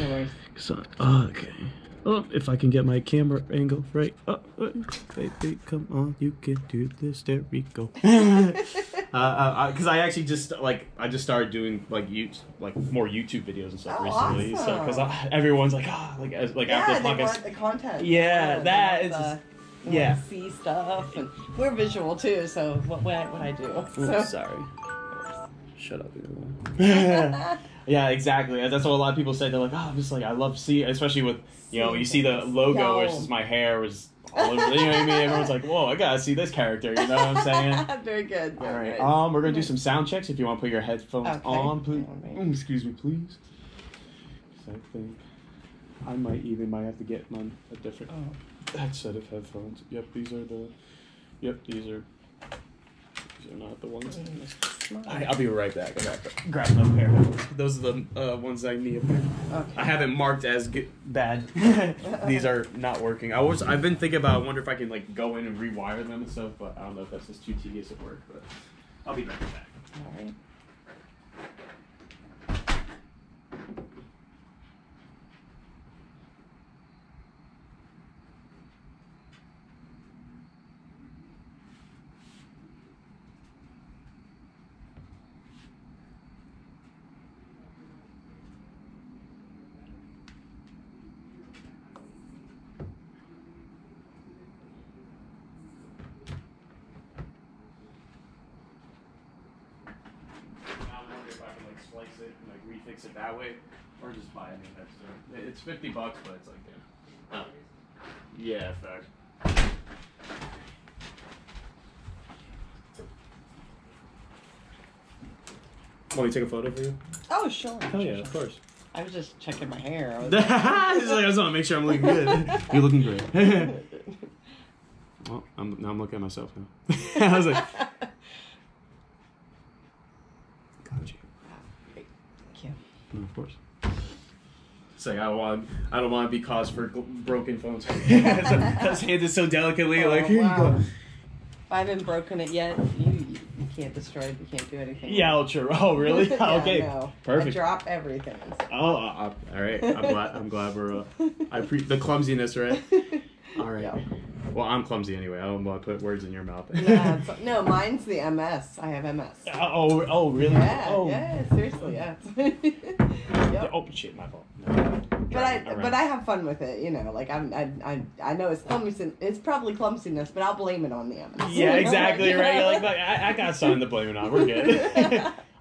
worries. So, okay. Oh, if I can get my camera angle right. Oh, baby, come on, you can do this. There we go. Because I actually just started doing more YouTube videos and stuff recently. Awesome. So because everyone's like, after the podcast. They want the content. Yeah, that is. Yeah. See stuff, and we're visual too. So what I do. So. Sorry. Shut up. Yeah, exactly. That's what a lot of people say. They're like, oh, just like I love seeing, especially with you see the logo versus my hair was all over. You know what I mean? Everyone's like, whoa, I gotta see this character. You know what I'm saying? Very good. All right. We're gonna do some sound checks. If you want to put your headphones on, please. Excuse me, please. I think I might have to get a different set of headphones. Yep, these are not the ones. Alright, I'll be right back. I gotta grab another pair of headphones. Those are the ones I need. Okay. I haven't marked as bad. These are not working. I've been thinking about. I wonder if I can go in and rewire them and stuff, but I don't know if that's just too tedious at work. But I'll be right back. All right. Slice it and refix it that way, or just buy a new headset. It's $50, but it's like yeah, fact. Want me to take a photo for you? Oh, sure. Oh yeah, of course. I was just checking my hair. I just want to make sure I'm looking good. You're looking great. Well, now I'm looking at myself now. I was like. Of course. It's like I don't want to be cause for broken phones. That's handed so delicately. Here you go. I haven't broken it yet. You can't destroy it. You can't do anything. Yeah, true. Oh, really? Yeah, okay. No. Perfect. I drop everything. Oh, all right. I'm glad we're. The clumsiness, right? All right. Yeah. Well, I'm clumsy anyway. I don't want to put words in your mouth. No, mine's the MS. I have MS. Oh, really? Yeah, yeah, seriously, yeah. Yep. Oh shit, my fault. No. But I have fun with it, I know it's clumsiness. It's probably clumsiness, but I'll blame it on the MS. Yeah, exactly right. You're like I got something to blame it on. We're good.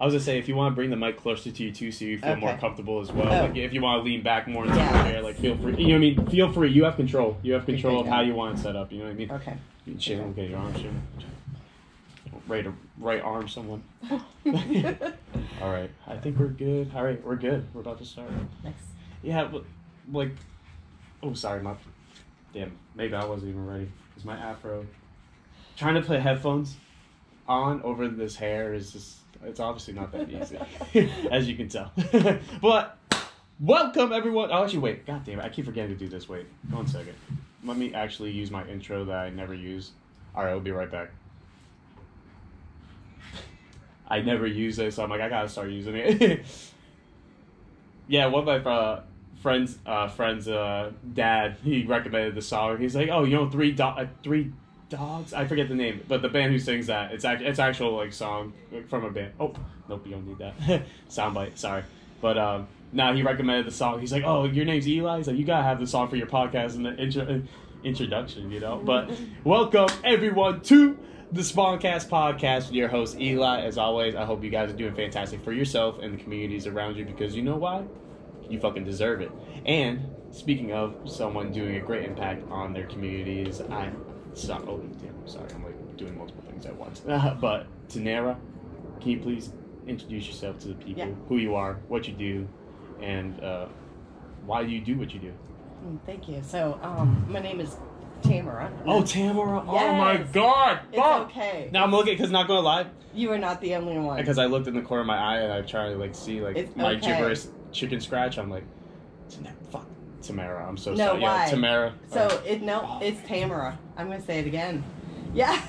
I was gonna say, if you want to bring the mic closer to you too, so you feel more comfortable as well. If you want to lean back more into your chair, feel free. You know what I mean? Feel free. You have control. You have control of how you want it set up. You know what I mean? Okay. Okay, your arm shit. Ready to right arm someone. All right. I think we're good. All right, we're good. We're about to start. Nice. Yeah, but oh, sorry, damn. Maybe I wasn't even ready. Cause my afro. Trying to put headphones on over this hair is just. It's obviously not that easy, as you can tell. But welcome everyone. Oh, actually, wait. God damn it! I keep forgetting to do this. Wait, 1 second. Let me actually use my intro that I never use. All right, I'll be right back. I never use it, so I'm like, I gotta start using it. Yeah, one of my friend's dad, he recommended the song. He's like, oh, three dogs? I forget the name, but the band who sings that, it's actual song from a band. Oh, nope, you don't need that. Soundbite, sorry. But now he recommended the song. He's like, oh, your name's Eli? He's like, you gotta have the song for your podcast in the introduction, But welcome everyone to the SponCast podcast with your host Eli. As always, I hope you guys are doing fantastic for yourself and the communities around you, because you know why? You fucking deserve it. And speaking of someone doing a great impact on their communities, I'm sorry, I'm doing multiple things at once. But Tamera, can you please introduce yourself to the people, who you are, what you do, and why you do what you do? Thank you. So, my name is Tamara. Oh, Tamara! Yes. Oh my God! It's okay. Now I'm looking, because not gonna lie, you are not the only one. Because I looked in the corner of my eye and I tried to see my gibberish chicken scratch. I'm like, fuck, Tamara. I'm so sorry. Why? Yeah, Tamara. So it's Tamara. I'm gonna say it again. Yeah.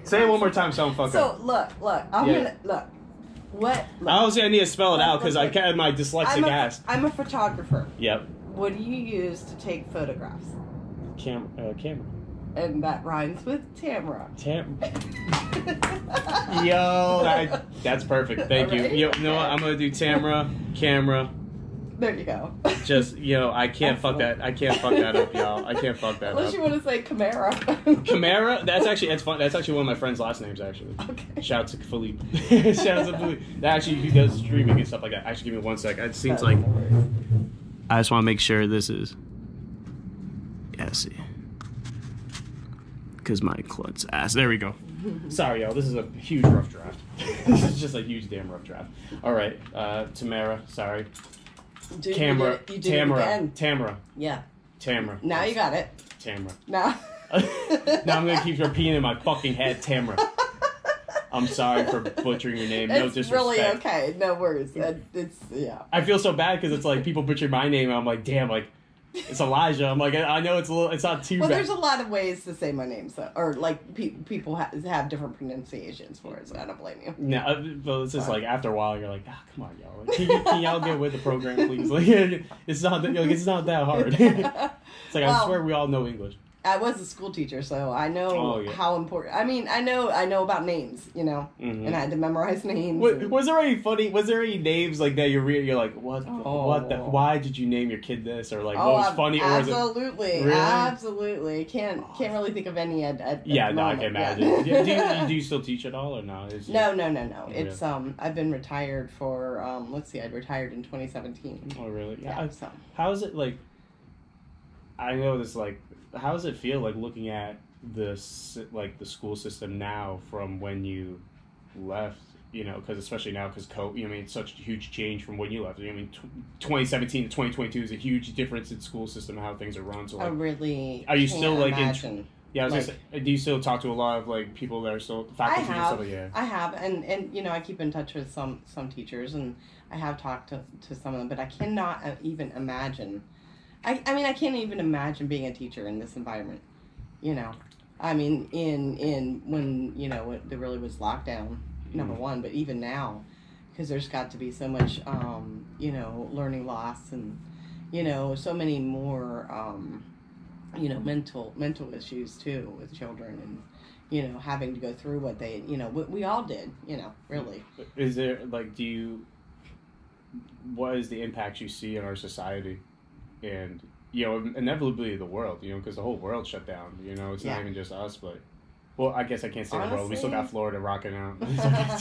Say it one more time, so I don't fuck up. So look. I'm gonna look. What? Honestly, I need to spell it out because I can't. My dyslexic ass. I'm a photographer. Yep. What do you use to take photographs? Camera. And that rhymes with Tamara. Yo, that's perfect. Thank you. Right? You know what? I'm gonna do Tamara, camera. There you go. Just I can't fuck that. I can't fuck that up, y'all. I can't fuck that Unless up. you want to say Camara. Camara. It's fun. That's actually one of my friend's last names. Actually. Okay. Shout out to Philippe. Shout out to Philippe. Actually, he does streaming and stuff like that. Actually, give me 1 sec. It seems like. I just want to make sure this is. Yeah. See. Because my klutz ass. There we go. Sorry, y'all. This is a huge rough draft. This is just a huge damn rough draft. All right, Tamera. Sorry. Dude, Camera. you did it again. Tamara. Yeah. Tamara. Now you got it. Tamara. Now. Now I'm gonna keep repeating in my fucking head, Tamara. I'm sorry for butchering your name. No disrespect. It's really okay. No worries. Yeah. I feel so bad because it's like people butcher my name, and I'm like, damn, like. It's Elijah. I'm like, I know it's not too well, bad. there's a lot of ways to say my name, so or like people have different pronunciations for it, so I don't blame you. No, but it's just like after a while you're like, come on, y'all. Like, can y'all get with the program, please? Like, it's not that hard. It's like I swear we all know English. I was a school teacher, so I know how important. I mean, I know about names, mm-hmm. and I had to memorize names. Was there any names like that you're like, why did you name your kid this, or like what was funny, or was it really? Absolutely can't really think of any at I can imagine. Do you still teach at all or no? No. It's I've been retired for I retired in 2017. Oh really? Yeah. How is it like? I know this like. How does it feel like looking at the school system now from when you left? Because especially now because COVID. It's such a huge change from when you left. 2017 to 2022 is a huge difference in school system and how things are run. So like, are you still like imagine. Yeah, I was gonna say, do you still talk to a lot of like people that are still faculty and stuff like that? I have, and I keep in touch with some teachers, and I have talked to some of them, but I cannot even imagine. I can't even imagine being a teacher in this environment. I mean, in when there really was lockdown, number one, but even now, because there's got to be so much, learning loss and, so many more, mental issues too with children and, having to go through what they, we all did, really. Is there like, what is the impact you see in our society? And inevitably the world, because the whole world shut down. It's not even just us, but I guess I can't say the world. We still got Florida rocking out,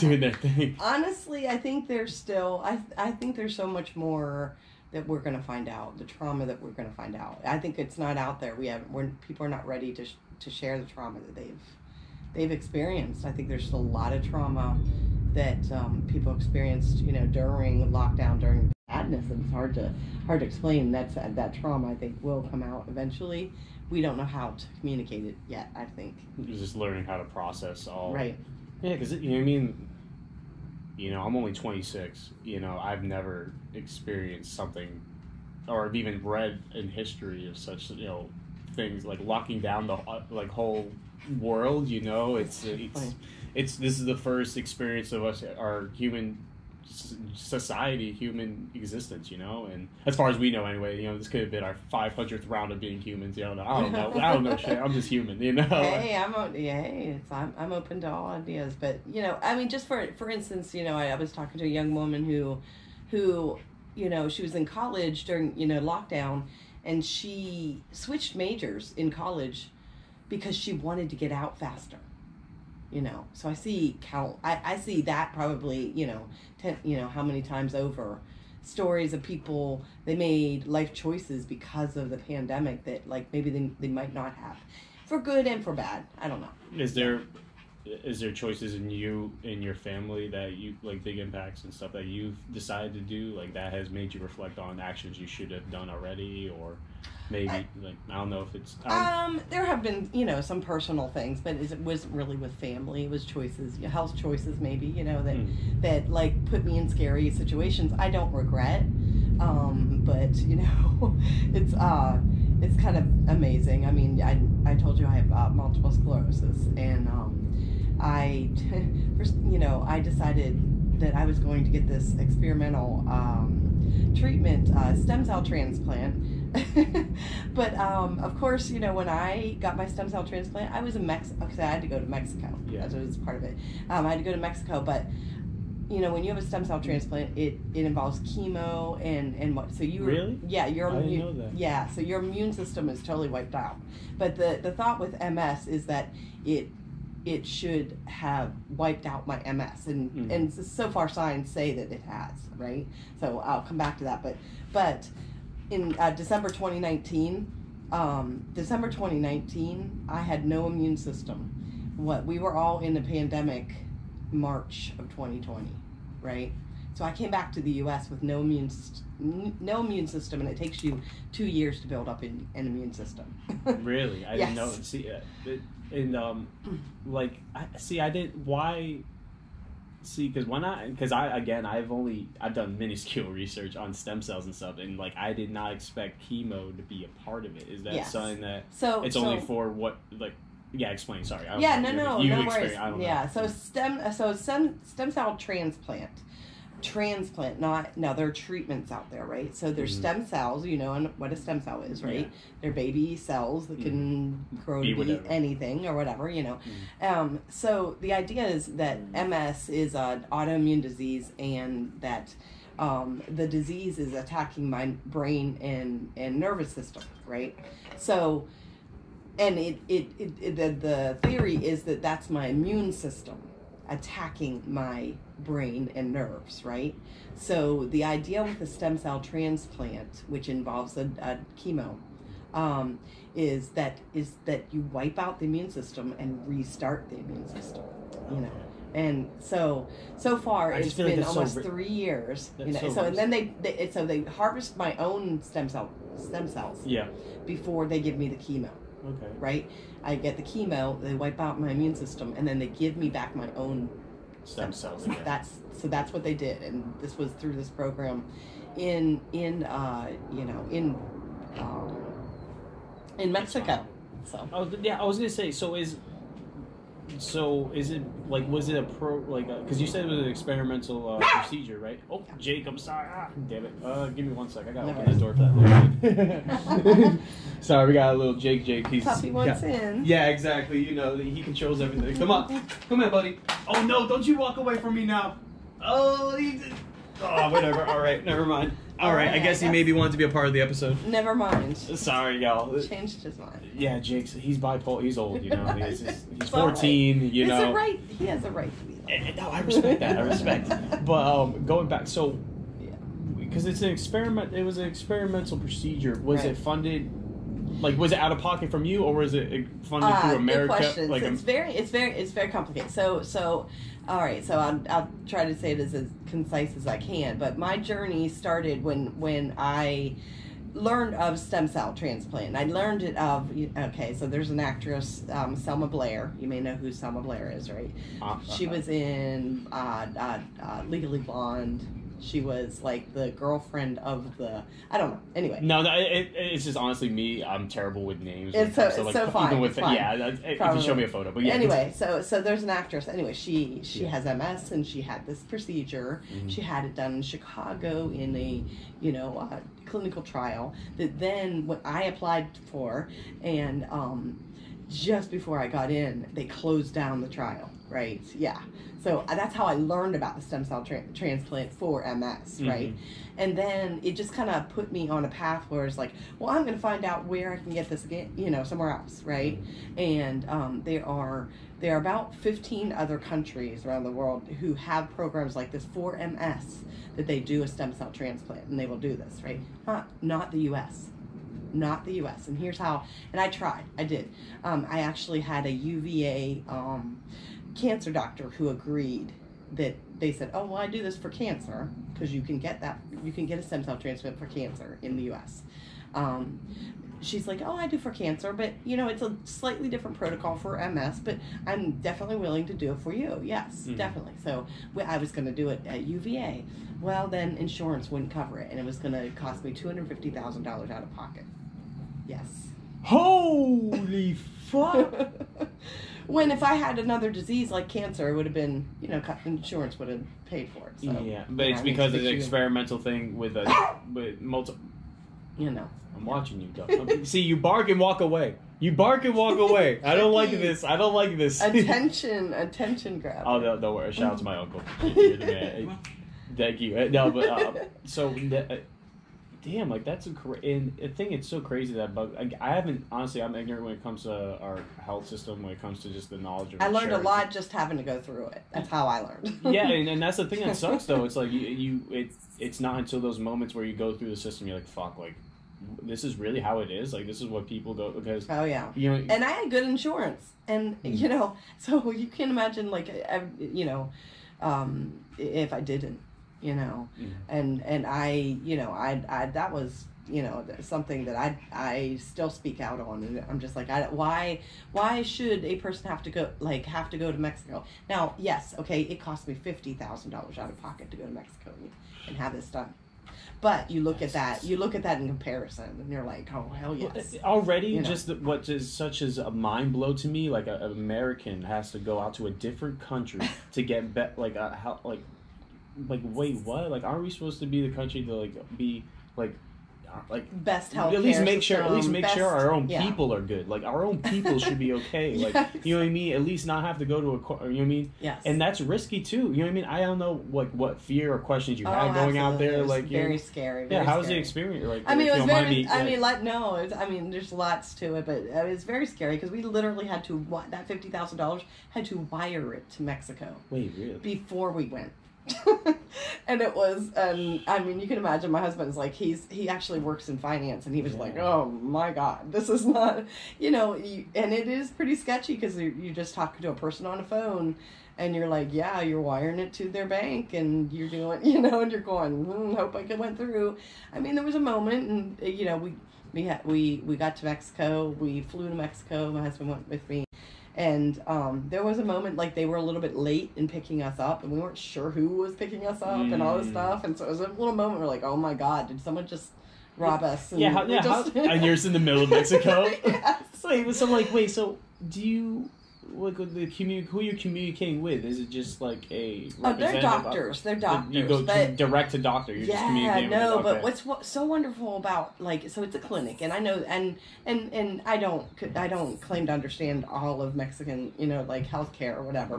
doing their thing. Honestly, I think there's still. I think there's so much more that we're going to find out. The trauma that we're going to find out. I think it's not out there. People are not ready to share the trauma that they've experienced. I think there's still a lot of trauma that people experienced, during lockdown, during sadness, and it's hard to explain. That trauma, I think, will come out eventually. We don't know how to communicate it yet, I think. Just learning how to process all. Right. Yeah, because I'm only 26. I've never experienced something, or have even read in history of such things like locking down the whole world. This is the first experience of us, our human society, human existence, and as far as we know anyway, this could have been our 500th round of being humans. I don't know shit. I'm just human. Hey, I'm open to all ideas, but just for instance, I was talking to a young woman who she was in college during lockdown, and she switched majors in college because she wanted to get out faster. So I see I see that probably, 10, how many times over, stories of people, they made life choices because of the pandemic that like maybe they might not have, for good and for bad. I don't know. Is there choices in your family that you like, big impacts and stuff that you've decided to do, like that has made you reflect on actions you should have done already, or maybe I don't know if it's there have been some personal things, but it wasn't really with family. It was choices, health choices maybe, that like put me in scary situations. I don't regret, but it's kind of amazing. I mean, I told you I have multiple sclerosis, and I decided that I was going to get this experimental treatment, stem cell transplant. But of course, when I got my stem cell transplant, I was in Mexico. I had to go to Mexico. Yeah. That was part of it. I had to go to Mexico, but when you have a stem cell transplant, it involves chemo and what? So you really? Yeah, I didn't know that. Yeah, so your immune system is totally wiped out. But the thought with MS is that it should have wiped out my MS, and so far science say that it has, right? So I'll come back to that, but in December 2019, I had no immune system. We were all in the pandemic, March of 2020, right? So I came back to the U.S. with no immune system, and it takes you 2 years to build up an immune system. Really? I Yes. didn't know. See, I didn't. Why? See, because I've done minuscule research on stem cells and stuff, and I did not expect chemo to be a part of it. Is that Yes. something that it's only for what Yeah, explain. Sorry. No I worries. don't Yeah, know. so stem cell transplant, there are treatments out there, right? So there's stem cells, and what a stem cell is, right? Yeah. They're baby cells that can grow to be anything or whatever, So the idea is that MS is an autoimmune disease, and that the disease is attacking my brain and nervous system, right? So, and the theory is that that's my immune system attacking my brain and nerves, right? So the idea with the stem cell transplant, which involves a chemo, is that you wipe out the immune system and restart the immune system, And so far it's been almost 3 years, and then they harvest my own stem cells, before they give me the chemo. Okay. Right? I get the chemo, they wipe out my immune system, and then they give me back my own Stem cells. That's what they did, and this was through this program in Mexico. So. Oh yeah, I was gonna say. So is it was it a because you said it was an experimental procedure, right? Oh, Jake, I'm sorry. Damn it. Give me 1 sec. I gotta open the door for that little kid. Sorry, we got a little Jake. He's puppy wants in. Yeah, exactly. He controls everything. Come on, come here, buddy. Oh no, don't you walk away from me now. Oh, whatever. All right, never mind. All right, I guess he maybe wanted to be a part of the episode. Never mind. Sorry, y'all. Changed his mind. Yeah, Jake's he's bipolar. He's old, He's 14, He has a right to be like. No, I respect that. I respect. But going back, so because it's an experiment. It was an experimental procedure. Was it funded? Was it out of pocket from you, or was it funded through America? Good question. It's very complicated. So, all right. So I'll try to say it as concise as I can. But my journey started when I learned of stem cell transplant. I learned it of so there's an actress, Selma Blair. You may know who Selma Blair is, right? She was in Legally Blonde. She was the girlfriend of the. I don't know. Anyway. No, it's just honestly me. I'm terrible with names. It's so fine. Even with fine. If you show me a photo, but yeah. Anyway, so there's an actress. Anyway, she has MS, and she had this procedure. Mm-hmm. She had it done in Chicago in a clinical trial that then what I applied for, and just before I got in, they closed down the trial. Right. Yeah. So that's how I learned about the stem cell transplant for MS, right? And then it just kind of put me on a path where it's I'm going to find out where I can get this again, somewhere else, right? And there are about 15 other countries around the world who have programs like this for MS that they do a stem cell transplant, and they will do this, right? Not the U.S. Not the U.S. And here's how. And I tried. I did. I actually had a UVA cancer doctor who agreed that they said, oh, well, I do this for cancer because you can get a stem cell transplant for cancer in the U.S. She's like, oh, I do for cancer, but it's a slightly different protocol for MS, but I'm definitely willing to do it for you. Yes, definitely. So I was going to do it at UVA. Well, then insurance wouldn't cover it, and it was going to cost me $250,000 out of pocket. Yes. Holy fuck! When if I had another disease like cancer, it would have been, insurance would have paid for it. So, yeah, but it's because of the experimental thing with multiple. I'm watching you go. See, you bark and walk away. You bark and walk away. I don't like this. I don't like this. Attention grab. Oh, don't worry. Shout out to my uncle. You're the man. Thank you. No, but damn, like that's and I think it's so crazy that I haven't honestly. I'm ignorant when it comes to our health system. When it comes to just the knowledge of. I learned a lot just having to go through it. That's how I learned. Yeah, and that's the thing that sucks though. It's like it's not until those moments where you go through the system you're like, fuck, like this is really how it is. Like this is what people go because. Oh yeah. And I had good insurance, and so you can imagine like if I didn't. And I that was something that I still speak out on, and I'm just like, why should a person have to go to Mexico now? Yes, okay, it cost me $50,000 out of pocket to go to Mexico and have this done, but you look at that in comparison and you're like, oh hell yes. Already just what is such as a mind blow to me, like an American has to go out to a different country to get like wait, what? Like, aren't we supposed to be the country to be best health? At least make sure our own people are good. Like our own people should be okay. Like you know what I mean? At least not have to go to a court. You know what I mean? Yes. And that's risky too. You know what I mean? I don't know what fear or questions you had going out there. Like very scary. Yeah. How was the experience? Like, I mean, it was very. There's lots to it, but it was very scary because we literally had to that $50,000 had to wire it to Mexico. Wait, really? Before we went. And it was, you can imagine my husband's like, he actually works in finance, and he was like, oh my God, this is not, and it is pretty sketchy because you just talking to a person on a phone, and you're like, yeah, you're wiring it to their bank, and you're doing, and you're going, hope I went through. I mean, there was a moment, and, we got to Mexico, we flew to Mexico, my husband went with me. And there was a moment like they were a little bit late in picking us up, and we weren't sure who was picking us up and all this stuff. And so it was a little moment where like, oh my God, did someone just rob us? And and you're just in the middle of Mexico. Yes. So do you who are you communicating with? Is it just like a they're doctors. They're doctors. You go direct to doctor. You're just communicating with them. But what's so wonderful about so it's a clinic, and I know and I don't claim to understand all of Mexican healthcare or whatever,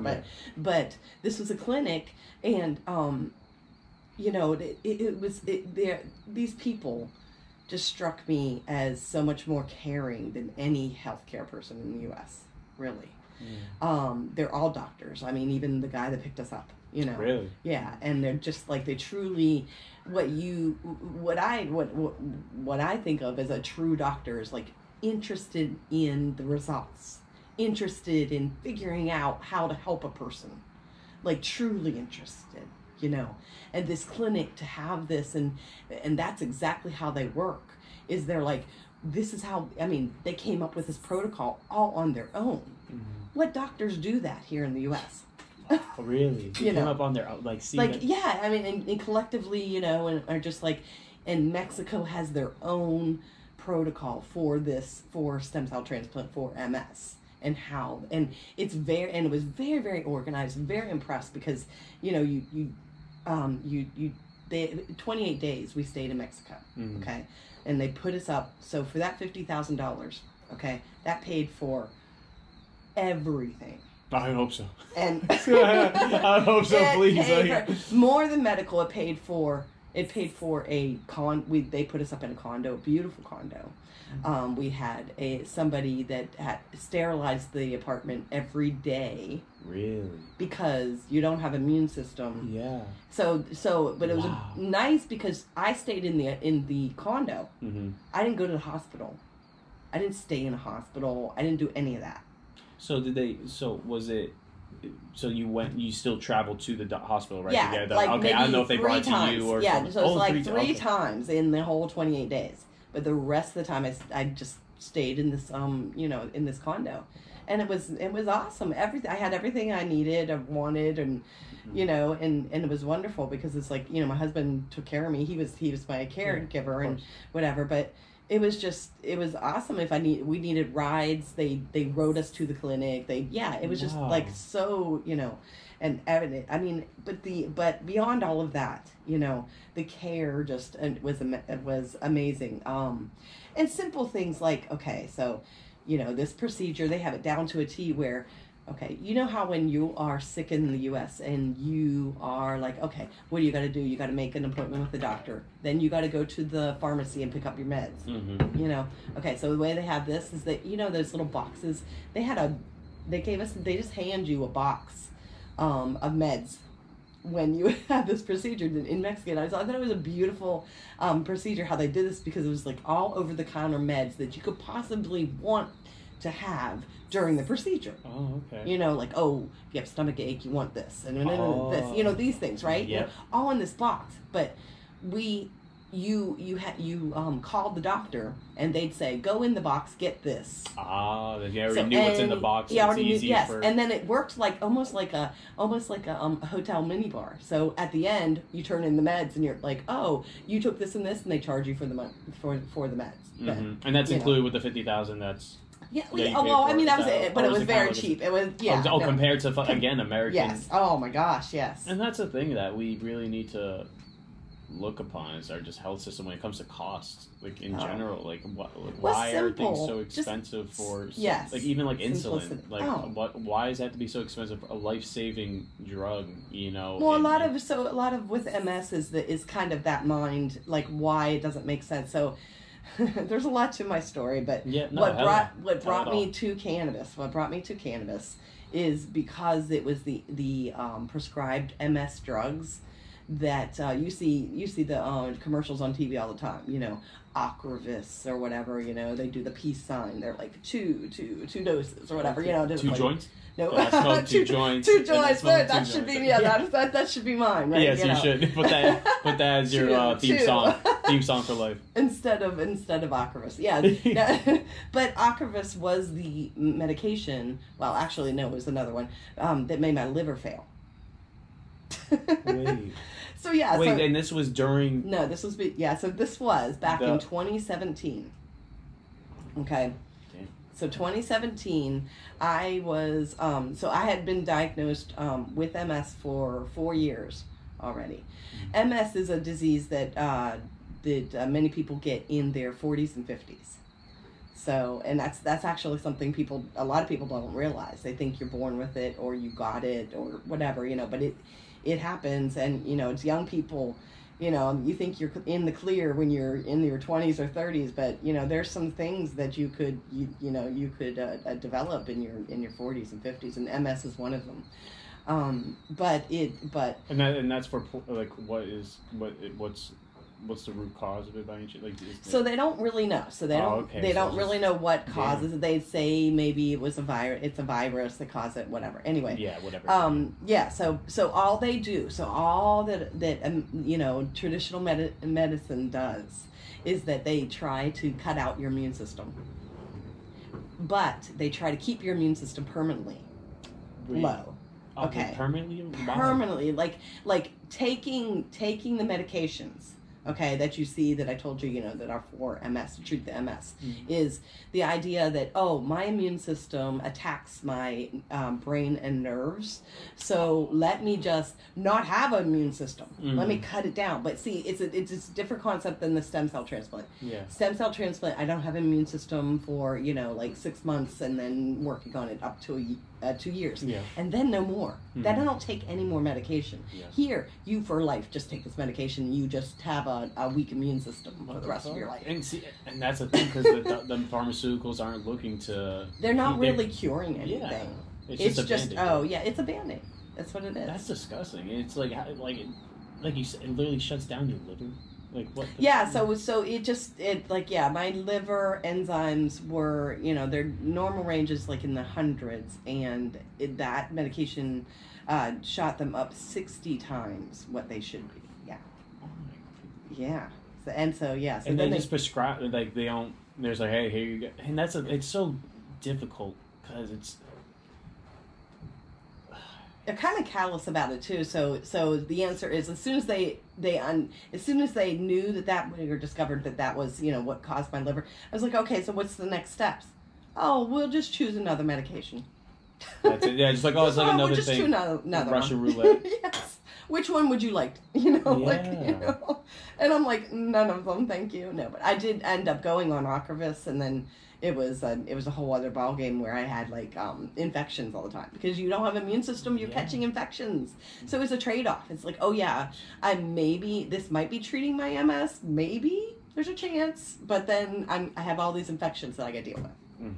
but this was a clinic, and these people just struck me as so much more caring than any healthcare person in the U.S. Really. They're all doctors. I mean, even the guy that picked us up, Really? Yeah, and they're just like, they truly, what I think of as a true doctor is like interested in the results, interested in figuring out how to help a person, like truly interested, and this clinic to have this, and that's exactly how they work, is they're like, this is how, they came up with this protocol all on their own. Mm-hmm. What doctors do that here in the U.S.? Oh, really? They came up on their own, and collectively, and are just like, and Mexico has their own protocol for stem cell transplant for MS, and it was very, very organized, very impressed because, they 28 days we stayed in Mexico, okay? And they put us up, so for that $50,000, okay, that paid for everything. I hope so. And I hope so, please. More than medical, it paid for they put us up in a condo, a beautiful condo. We had somebody that had sterilized the apartment every day. Really? Because you don't have immune system. Yeah. But it was nice because I stayed in the condo. Mm-hmm. I didn't go to the hospital. I didn't stay in a hospital. I didn't do any of that. So you still traveled to the hospital, right? Yeah, okay, I don't know if they brought it to you or... Yeah, so it's three times in the whole 28 days. But the rest of the time I just stayed in this, in this condo. And it was awesome. I had everything I needed, I wanted, and, and it was wonderful because it's like, my husband took care of me. He was my caregiver and whatever, but it was awesome. We needed rides, they rode us to the clinic. It was just like so, and evident. I mean, but beyond all of that, the care just was amazing. And simple things like, okay, so, this procedure, they have it down to a T where, okay, you know how when you are sick in the U.S. and you are like, okay, what do you got to do? You got to make an appointment with the doctor. Then you got to go to the pharmacy and pick up your meds. Mm-hmm. Okay, so the way they have this is that, those little boxes, they just hand you a box of meds when you have this procedure in Mexico. I thought it was a beautiful procedure how they did this, because it was like all over the counter meds that you could possibly want to have during the procedure. Oh, okay. Like, oh, if you have stomach ache, you want this, and this, these things, right? Yep. All in this box. But you called the doctor, and they'd say, go in the box, get this. They already knew what's in the box. Yeah, it's easy yes. for... And then it worked almost like a hotel minibar. So at the end, you turn in the meds, and you're like, oh, you took this and this, and they charge you for the meds. Mm-hmm. And that's included with the $50,000. That's... Yeah, I mean, that was it, but it was very cheap. It was, compared to, again, American... Yes, oh my gosh, yes. And that's the thing that we really need to look upon is our just health system when it comes to costs, like, in general. Like, why are things so expensive even, like, insulin? Like, why does it have to be so expensive? A life-saving drug, Well, a lot of with MS is kind of that mind, like, why it doesn't make sense. So... There's a lot to my story, but what brought me to cannabis is because it was the prescribed MS drugs that you see the commercials on TV all the time. Ocrevus or whatever. They do the peace sign. They're like two doses or whatever. Two joints. No, two joints. Two joints. That should be that should be mine, right? Yes, you should put that as your theme song. Theme song for life. Instead of Ocrevus, yeah. But Ocrevus was the medication. Well, actually, no, it was another one that made my liver fail. Wait. So yeah. Wait, and this was during. No, this was So this was back in 2017. Okay. So 2017, I was, so I had been diagnosed with MS for 4 years already. Mm-hmm. MS is a disease that many people get in their 40s and 50s. So, and that's actually something a lot of people don't realize. They think you're born with it or you got it or whatever, but it happens, and, it's young people. You think you're in the clear when you're in your 20s or 30s, but there's some things that you could develop in your 40s and 50s, and MS is one of them. And that's for like what's the root cause of it by any chance? So they don't really know. So they don't really know what causes it. They'd say maybe it was a virus. It's a virus that caused it. Whatever. Anyway. Yeah. Whatever. So all they do. So all that traditional medicine does is that they try to cut out your immune system, but they try to keep your immune system permanently low. Okay. Permanently. Permanently, like taking the medications. Okay, that you see that I told you, that are for MS, to treat the MS, is the idea that, my immune system attacks my brain and nerves, so let me just not have an immune system. Let me cut it down. But see, it's a different concept than the stem cell transplant. Yeah. Stem cell transplant, I don't have an immune system for, like 6 months and then working on it up to 2 years. Yeah. And then no more. Then I don't take any more medication. Yeah. Here, you for life just take this medication, you just have a weak immune system for the rest of your life. And that's the thing, because the pharmaceuticals aren't looking to... They're not really curing anything. Yeah. It's just it's a Band-Aid. That's what it is. That's disgusting. It's like you said, it literally shuts down your liver. Like what? So my liver enzymes were, their normal range is like in the hundreds, and that medication shot them up 60 times what they should be. Yeah. Oh my God. Yeah. So and then they just prescribe, like, they don't. There's like, hey, here you go, and it's so difficult because they're kind of callous about it too. So the answer is, as soon as they knew that or discovered that was, what caused my liver, I was like, okay, so what's the next steps? Oh, we'll just choose another medication. That's it. Yeah, just like, oh, it's like another we'll just thing. choose another Russian one. roulette. Yes. Which one would you like? And I'm like, none of them, thank you. No, but I did end up going on Ocrevus, and then it was a whole other ball game where I had like infections all the time because you don't have an immune system. You're catching infections, so it's a trade-off. It's like, oh yeah, this might be treating my MS. Maybe there's a chance, but then I have all these infections that I got to deal with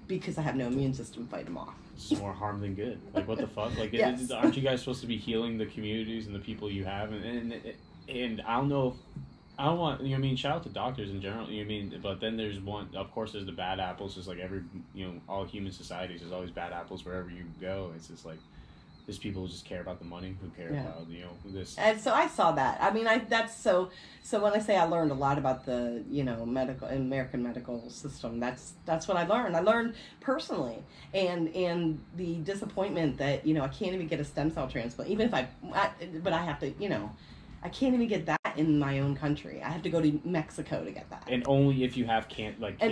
because I have no immune system to fight them off. It's more harm than good. Like, what the fuck? Like, Yes. aren't you guys supposed to be healing the communities and the people you have? And I don't know. I don't want, shout out to doctors in general, but then there's of course, there's the bad apples, just like every, all human societies, there's always bad apples wherever you go. It's just like, there's people who just care about the money, who care about, this. And so I saw that. I mean, so when I say I learned a lot about the, American medical system, that's what I learned. I learned personally, and the disappointment that, I can't even get a stem cell transplant, even if but I have to, I can't even get that in my own country. I have to go to Mexico to get that. And only if you have I have to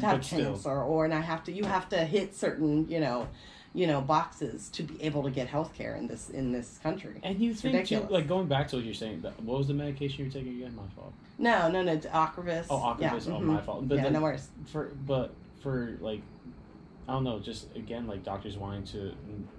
have cancer, you have to hit certain, boxes to be able to get health care in this country. And you think, too, like, going back to what you're saying, what was the medication you were taking again? My fault. No, it's Ocrevus. Oh, Ocrevus. Yeah. Oh, my fault. But no worries. For like, I don't know, just again, like, doctors wanting to,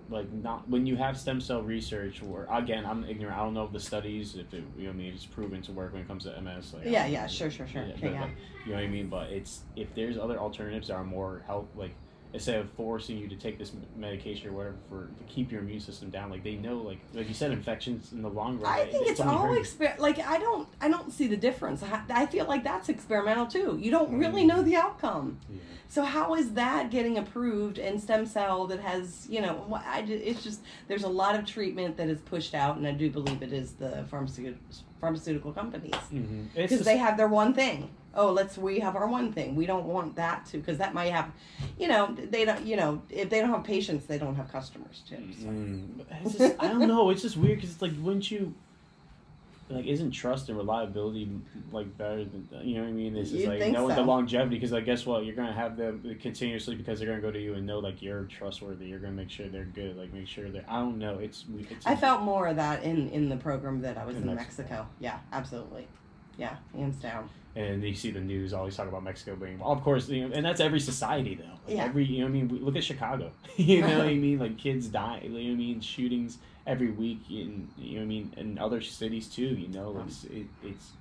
like, not, when you have stem cell research, or again, I'm ignorant, I don't know if the studies, if it, it's proven to work when it comes to MS. Like, sure. Like, you know what I mean? But if there's other alternatives that are more like, instead of forcing you to take this medication or whatever to keep your immune system down, like, they know, like you said, infections in the long run. I think it's all like, I don't see the difference. I feel like that's experimental too. You don't really know the outcome. Yeah. So how is that getting approved in stem cell that has, it's just, there's a lot of treatment that is pushed out, and I do believe it is the pharmaceutical companies. Because they have their one thing. Oh, we have our one thing. We don't want that to, because that might have, they don't, if they don't have patients, they don't have customers too. So. It's just, I don't know. It's just weird because it's like, wouldn't you, like, isn't trust and reliability like better than, you know what I mean? It's just like knowing the longevity, because like, guess what? You're gonna have them continuously because they're gonna go to you and know, like, you're trustworthy. You're gonna make sure they're good. Like, make sure they're. I don't know. It's I felt more of that in the program that I was in Mexico. Yeah, absolutely. Yeah, hands down. And you see the news always talk about Mexico being, well, of course, and that's every society though. Like every, look at Chicago. You know what I mean? Like, kids die. You know what I mean? Shootings every week in, in other cities too. Like, it's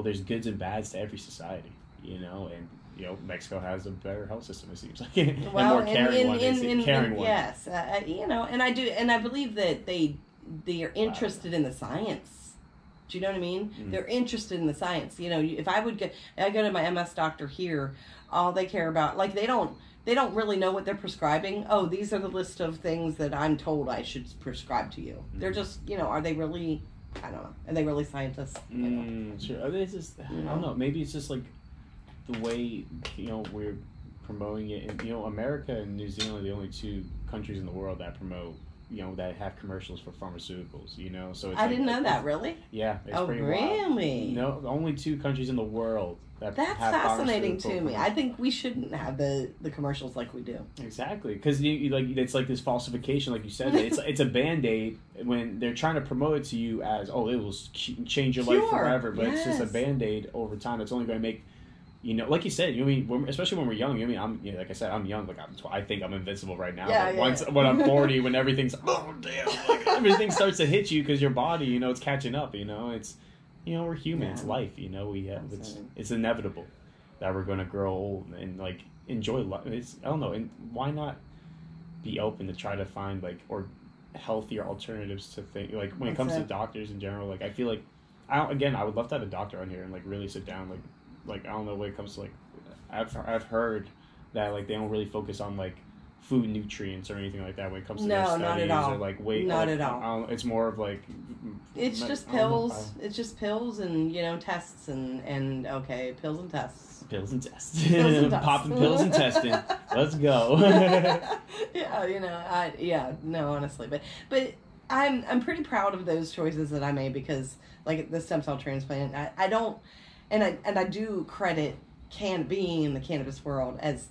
there's goods and bads to every society. And Mexico has a better health system, it seems like, and more caring one. Yes, and I believe that they are interested in the science. Do you know what I mean? They're interested in the science. If I go to my MS doctor here, all they care about, like, they don't really know what they're prescribing. Oh, these are the list of things that I'm told I should prescribe to you. They're just, are they really, I don't know, are they really scientists? Sure. It's just, I don't know, maybe it's just like the way, we're promoting it. And, America and New Zealand are the only two countries in the world that promote, that have commercials for pharmaceuticals, so it's I didn't know that, really? Yeah. It's pretty really? Wild. No, only two countries in the world that's fascinating to me. I think we shouldn't have the commercials like we do. Exactly, because it's like this falsification, like you said. It's a Band-Aid when they're trying to promote it to you as, oh, it will change your life forever, but it's just a Band-Aid over time. It's only going to make, like you said, especially when we're young. I'm, like I said, I'm young. Like, I think I'm invincible right now. But when I'm 40, when everything's, oh damn, like, everything starts to hit you because your body, it's catching up. It's, we're human. It's life. We have it's inevitable that we're going to grow old and like enjoy life. I don't know. And why not be open to try to find or healthier alternatives to think, like, when it comes to doctors in general. Like, I feel like I would love to have a doctor on here and like really sit down like I don't know, when it comes to like, I've heard that like they don't really focus on like food nutrients or anything like that when it comes to their studies, not at all. Or like weight. Not at all. It's more of like it's just pills. It's just pills and tests and okay, pills and tests. Pills and tests. Popping pills and testing. Let's go. Yeah, No, honestly, but I'm pretty proud of those choices that I made because like the stem cell transplant, I don't, and I do credit being in the cannabis world as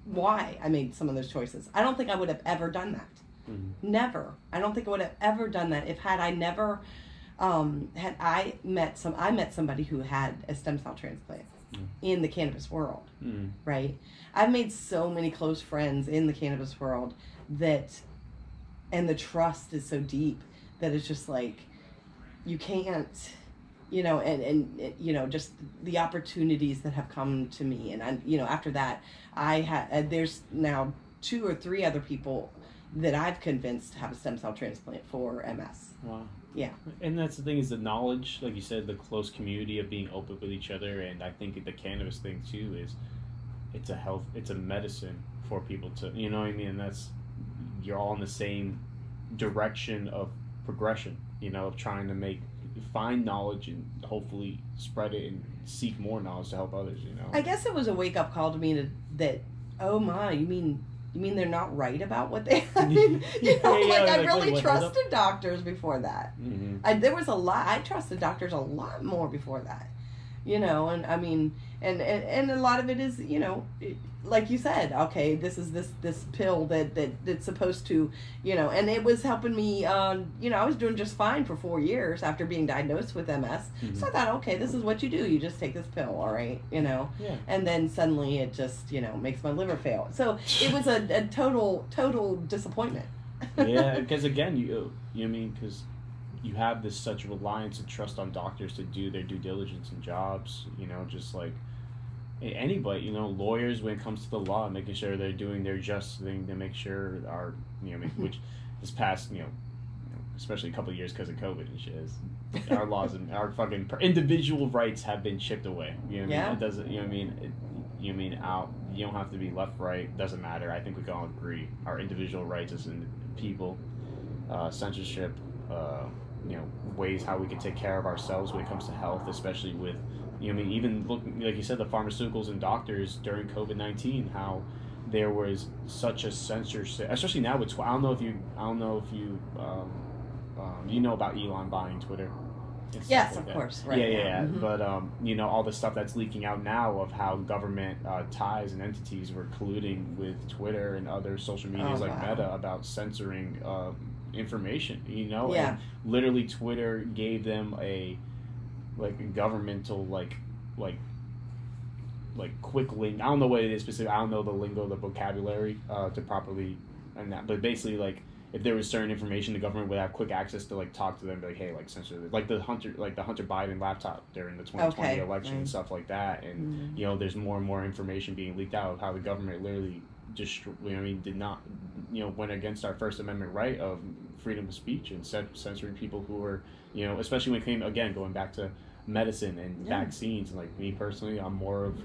why I made some of those choices. I don't think I would have ever done that. Mm-hmm. Never. I don't think I would have ever done that if I never I met somebody who had a stem cell transplant in the cannabis world, right? I've made so many close friends in the cannabis world and the trust is so deep that it's just like you can't, and just the opportunities that have come to me, and after that there's now 2 or 3 other people that I've convinced to have a stem cell transplant for MS. Wow. Yeah. And that's the thing is the knowledge, like you said, the close community of being open with each other. And I think the cannabis thing too is it's a medicine for people to, you know what I mean? And you're all in the same direction of progression, of trying to find knowledge and hopefully spread it and seek more knowledge to help others, I guess it was a wake up call to me that, oh my, you mean they're not right about what they? I mean, I really trusted doctors before that. Mm-hmm. I trusted doctors a lot more before that, and I mean, and a lot of it is, like you said, okay, this is this pill that's supposed to, and it was helping me. I was doing just fine for 4 years after being diagnosed with MS. Mm-hmm. So I thought, okay, this is what you do. You just take this pill, all right, Yeah. And then suddenly it just, makes my liver fail. So it was a total disappointment. Yeah, because again, because you have this such reliance and trust on doctors to do their due diligence and jobs, just like anybody, lawyers when it comes to the law, making sure they're doing their just thing to make sure which this past, especially a couple of years because of COVID and shit, our laws and our fucking individual rights have been chipped away. It doesn't, you don't have to be left, right, doesn't matter. I think we can all agree our individual rights as in people, censorship, ways how we can take care of ourselves when it comes to health, especially with, even looking, like you said, the pharmaceuticals and doctors during COVID-19, how there was such a censorship, especially now with I don't know if you about Elon buying Twitter. Yes, of course. Right. Yeah. Mm-hmm. But all the stuff that's leaking out now of how government ties and entities were colluding with Twitter and other social medias Meta about censoring information. And literally Twitter gave them a governmental quick link. I don't know what it is specific. I don't know the lingo, the vocabulary to properly and that. But basically, if there was certain information, the government would have quick access to talk to them, be like, hey, censor this. Like the Hunter Biden laptop during the 2020 election and stuff like that. And there's more and more information being leaked out of how the government literally did not went against our First Amendment right of freedom of speech and censoring people who were especially when it came again going back to medicine and vaccines. And me personally, I'm more of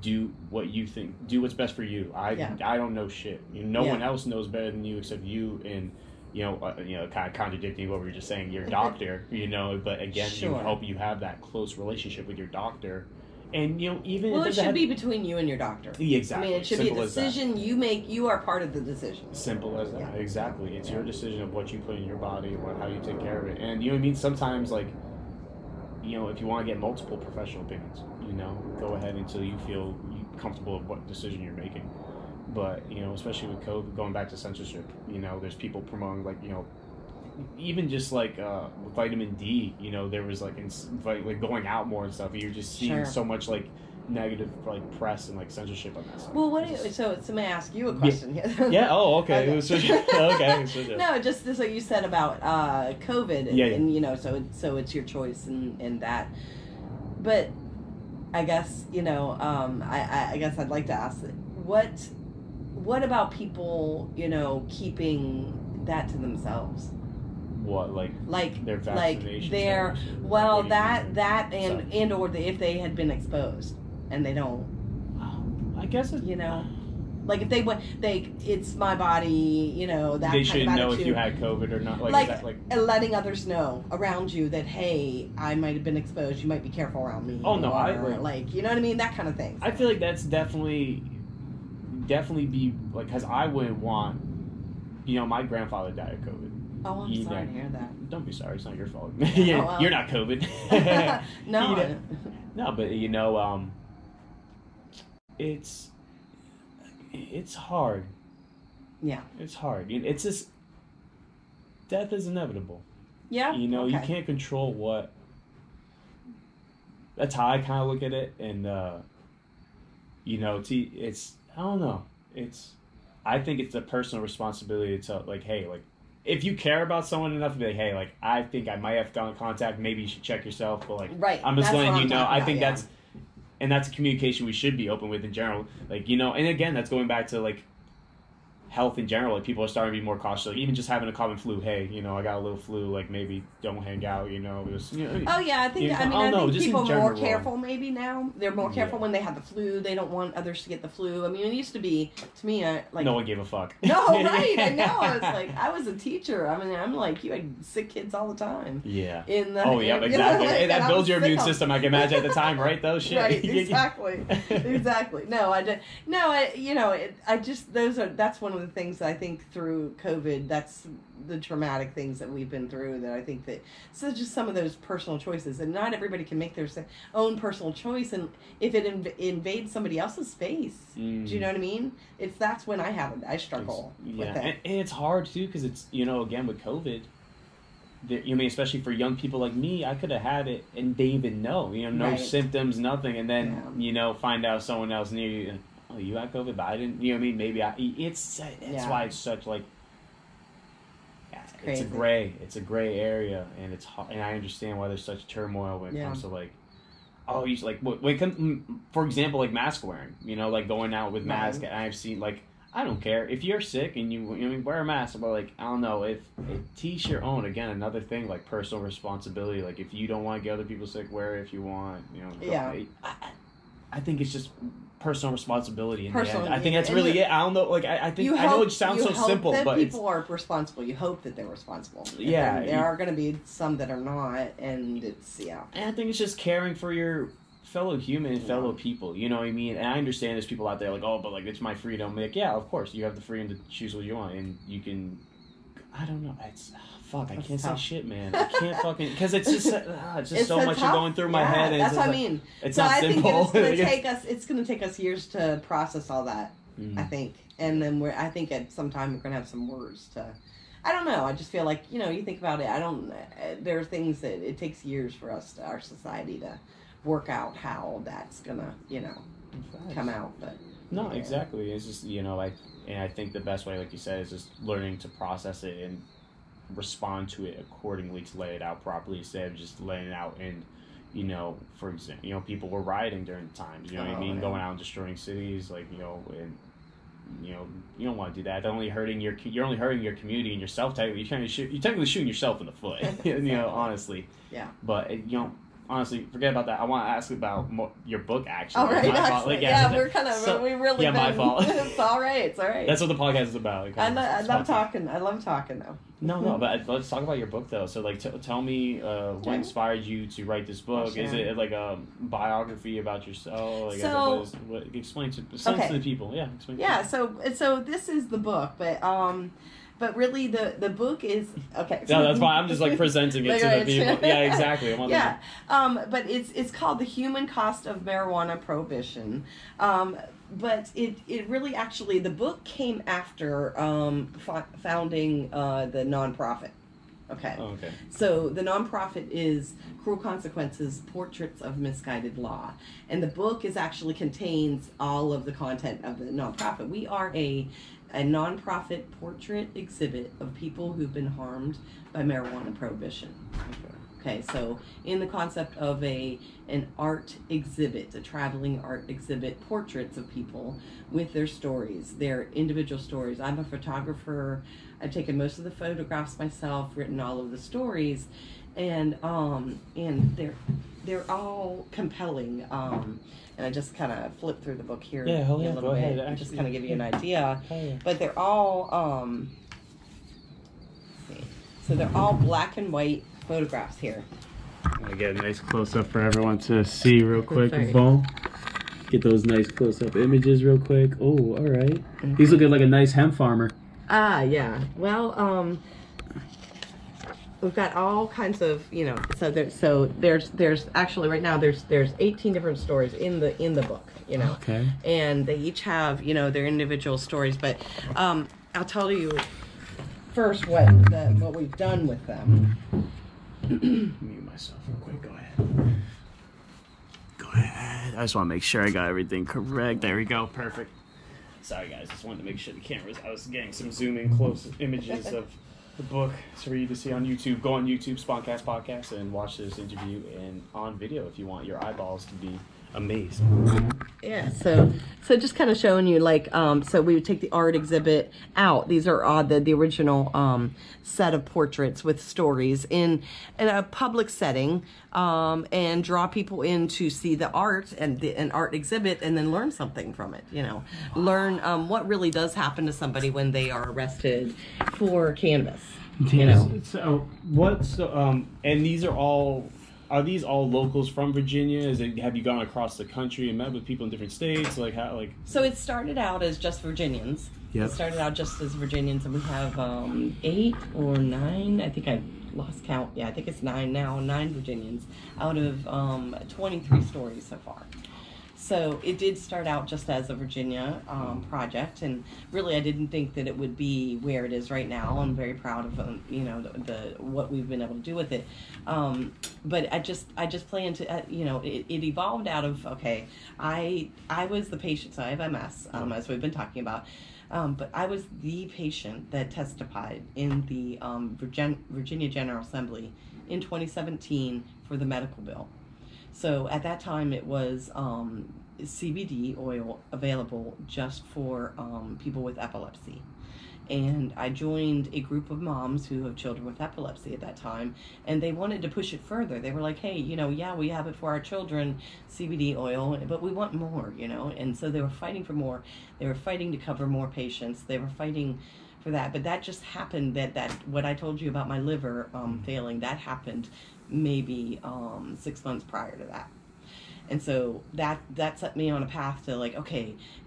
do what you think, do what's best for you. I don't know shit. No one else knows better than you except you. And kind of contradicting what we were just saying, your doctor. But again, you have that close relationship with your doctor. And even it should be between you and your doctor. Exactly. It should be a decision you make. You are part of the decision. Simple as that. Yeah. Exactly. It's your decision of what you put in your body, how you take care of it. And sometimes if you want to get multiple professional opinions, go ahead until you feel comfortable with what decision you're making. But especially with COVID, going back to censorship, there's people promoting even just vitamin D, there was going out more and stuff. You're just seeing so much negative press and censorship on that stuff. Well, so may I ask you a question here? Yeah. Oh, okay. Okay. No, just what you said about COVID, and so it's your choice and that. But I guess I guess I'd like to ask what about people keeping that to themselves? What their vaccination? And or if they had been exposed and they don't. I guess it, if they went, it's my body, that they should know if you had COVID or not. And letting others know around you that, hey, I might have been exposed. You might be careful around me. Oh no, you know what I mean, that kind of thing. I feel like that's definitely definitely be like, because I wouldn't want, my grandfather died of COVID. Oh, I'm sorry to hear that. Don't be sorry. It's not your fault. well. You're not COVID. No. No, but it's hard. Yeah. It's hard. It's just, death is inevitable. Yeah. You can't control what. That's how I kind of look at it, and it's, I don't know. I think it's a personal responsibility to like, hey, like, if you care about someone enough to be like, hey, like, I think I might have gone in contact, maybe you should check yourself, but like, right. I'm just letting you know. I think yeah. that's a communication we should be open with in general. Like, and again, that's going back to like health in general. Like, people are starting to be more cautious. Like, even just having a common flu, hey, I got a little flu, like, maybe don't hang out, just, Oh yeah, I think I think people are more careful maybe now. They're more careful when they have the flu. They don't want others to get the flu. I mean, it used to be, to me, like, no one gave a fuck. No, right? I know. I was like, I was a teacher. I mean, I'm like, you had sick kids all the time. Yeah. Exactly. Hey, that builds your immune system, I can imagine, at the time, right? Though, shit. Right. Exactly. Exactly. No, that's one of the things I think through COVID, that's the traumatic things that we've been through, that I think that, so just some of those personal choices, and not everybody can make their own personal choice, and if it invades somebody else's space, do you know what I mean? That's when I struggle with that. And it's hard too, because it's, again, with COVID, especially for young people like me, I could have had it and they even know, no symptoms, nothing, and then, find out someone else near you, oh, you had COVID, but I didn't, maybe it's why it's such like, it's a gray area, and it's hard, and I understand why there's such turmoil when it comes to like, you like, when it comes, for example, like mask wearing, like going out with mask, and I've seen, like, I don't care if you're sick and you wear a mask, but like, I don't know, if teach your own, again, another thing, like personal responsibility, like if you don't want to get other people sick, wear it if you want, I think it's just personal resposibility in the end. I think that's really it. I don't know, like, I think, I know it sounds so simple, but people are responsible. You hope that they're responsible. Yeah. There are going to be some that are not, and it's, And I think it's just caring for your fellow human and fellow people, you know what I mean? And I understand there's people out there like, oh, but like, it's my freedom. Like, yeah, of course, you have the freedom to choose what you want, and you can, I don't know, I can't say shit, man. I can't fucking, because it's just so much going through my head. And that's what I mean. It's so not simple. Think it's going to take us years to process all that, I think. And then I think at some time we're going to have some words to, I don't know. I just feel like, you think about it, there are things that it takes years for our society to work out how that's going to, come out. But no, exactly. It's just, I think the best way, like you said, is just learning to process it and respond to it accordingly, to lay it out properly, instead of just laying it out. And for example, people were rioting during the times, what I mean, going out and destroying cities, like, and you don't want to do that. You're only hurting your community and yourself. You're technically shooting yourself in the foot. Honestly. Yeah. But honestly, forget about that. I want to ask about your book, actually. All right, actually, we're kind of, we really been, my fault. It's all right, it's all right. That's what the podcast is about. I love talking though. No, but let's talk about your book, though. So, like, tell me what inspired you to write this book. Is it like a biography about yourself? Like, explain to the people. Yeah, explain. Yeah, so this is the book, but really, the book is okay. No, that's why I'm just like presenting it to the people. Yeah, exactly. But it's called The Human Cost of Marijuana Prohibition. But it really, actually, the book came after founding the nonprofit. Okay. Oh, okay. So the nonprofit is Cruel Consequences: Portraits of Misguided Law, and the book actually contains all of the content of the nonprofit. We are a nonprofit portrait exhibit of people who've been harmed by marijuana prohibition. Okay, so in the concept of an art exhibit, a traveling art exhibit, portraits of people with their stories, their individual stories. I'm a photographer. I've taken most of the photographs myself, written all of the stories, and they're all compelling. And I just kind of flip through the book here a little go bit, ahead. just kind of give you an idea. Yeah. But they're all so they're all black and white photographs here. I get a nice close up for everyone to see real quick. Sorry. Boom. Get those nice close-up images real quick. Oh, all right. He's looking like a nice hemp farmer. Yeah. Well, we've got all kinds of, there's actually right now there's 18 different stories in the book, Okay. and they each have, their individual stories, but I'll tell you first what we've done with them. Mute myself real quick. Go ahead. Go ahead. I just want to make sure I got everything correct. There we go. Perfect. Sorry, guys. Just wanted to make sure the cameras. I was getting some zoom in close images of the book for you to see on YouTube. Go on YouTube, SponCast Podcast, and watch this interview and on video if you want your eyeballs to be amazed. Yeah, so just kind of showing you, so we would take the art exhibit out. These are the original set of portraits with stories in a public setting, and draw people in to see the art and an art exhibit, and then learn something from it. Learn what really does happen to somebody when they are arrested for cannabis. So what's and these are all. Are these all locals from Virginia? Have you gone across the country and met with people in different states? So it started out as just Virginians. Yep. It started out just as Virginians, and we have 8 or 9. I think I lost count. Yeah, I think it's 9 now. 9 Virginians out of 23 stories so far. So it did start out just as a Virginia project, and really I didn't think that it would be where it is right now. I'm very proud of the what we've been able to do with it, but I just plan to it evolved out of I was the patient. So I have MS, as we've been talking about. But I was the patient that testified in the Virginia General Assembly in 2017 for the medical bill. So at that time, it was CBD oil available just for people with epilepsy. And I joined a group of moms who have children with epilepsy at that time, and they wanted to push it further. They were like, hey, we have it for our children, CBD oil, but we want more, And so they were fighting for more. They were fighting to cover more patients. They were fighting for that. But that just happened, that what I told you about my liver failing, that happened maybe 6 months prior to that. And so that set me on a path to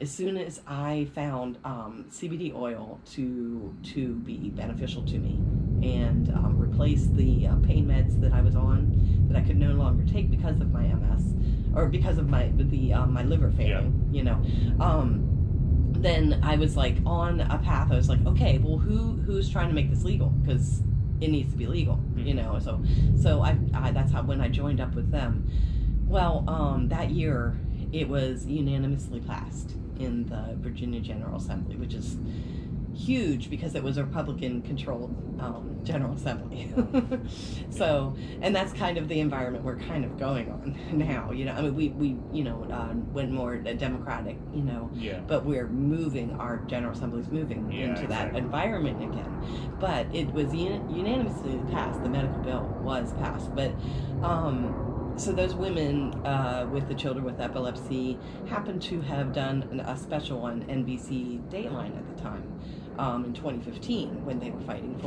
as soon as I found CBD oil to be beneficial to me and replace the pain meds that I was on that I could no longer take because of my MS or because of my liver failing, then I was on a path. I was okay, well, who's trying to make this legal? Because it needs to be legal, So I that's how when I joined up with them. Well, that year it was unanimously passed in the Virginia General Assembly, which is huge because it was a Republican-controlled General Assembly. So, and that's kind of the environment we're kind of going on now. We went more Democratic, but we're moving. Our General Assembly's moving into that environment again. But it was unanimously passed. The medical bill was passed, but. So those women with the children with epilepsy happened to have done a special on NBC Dateline at the time in 2015 when they were fighting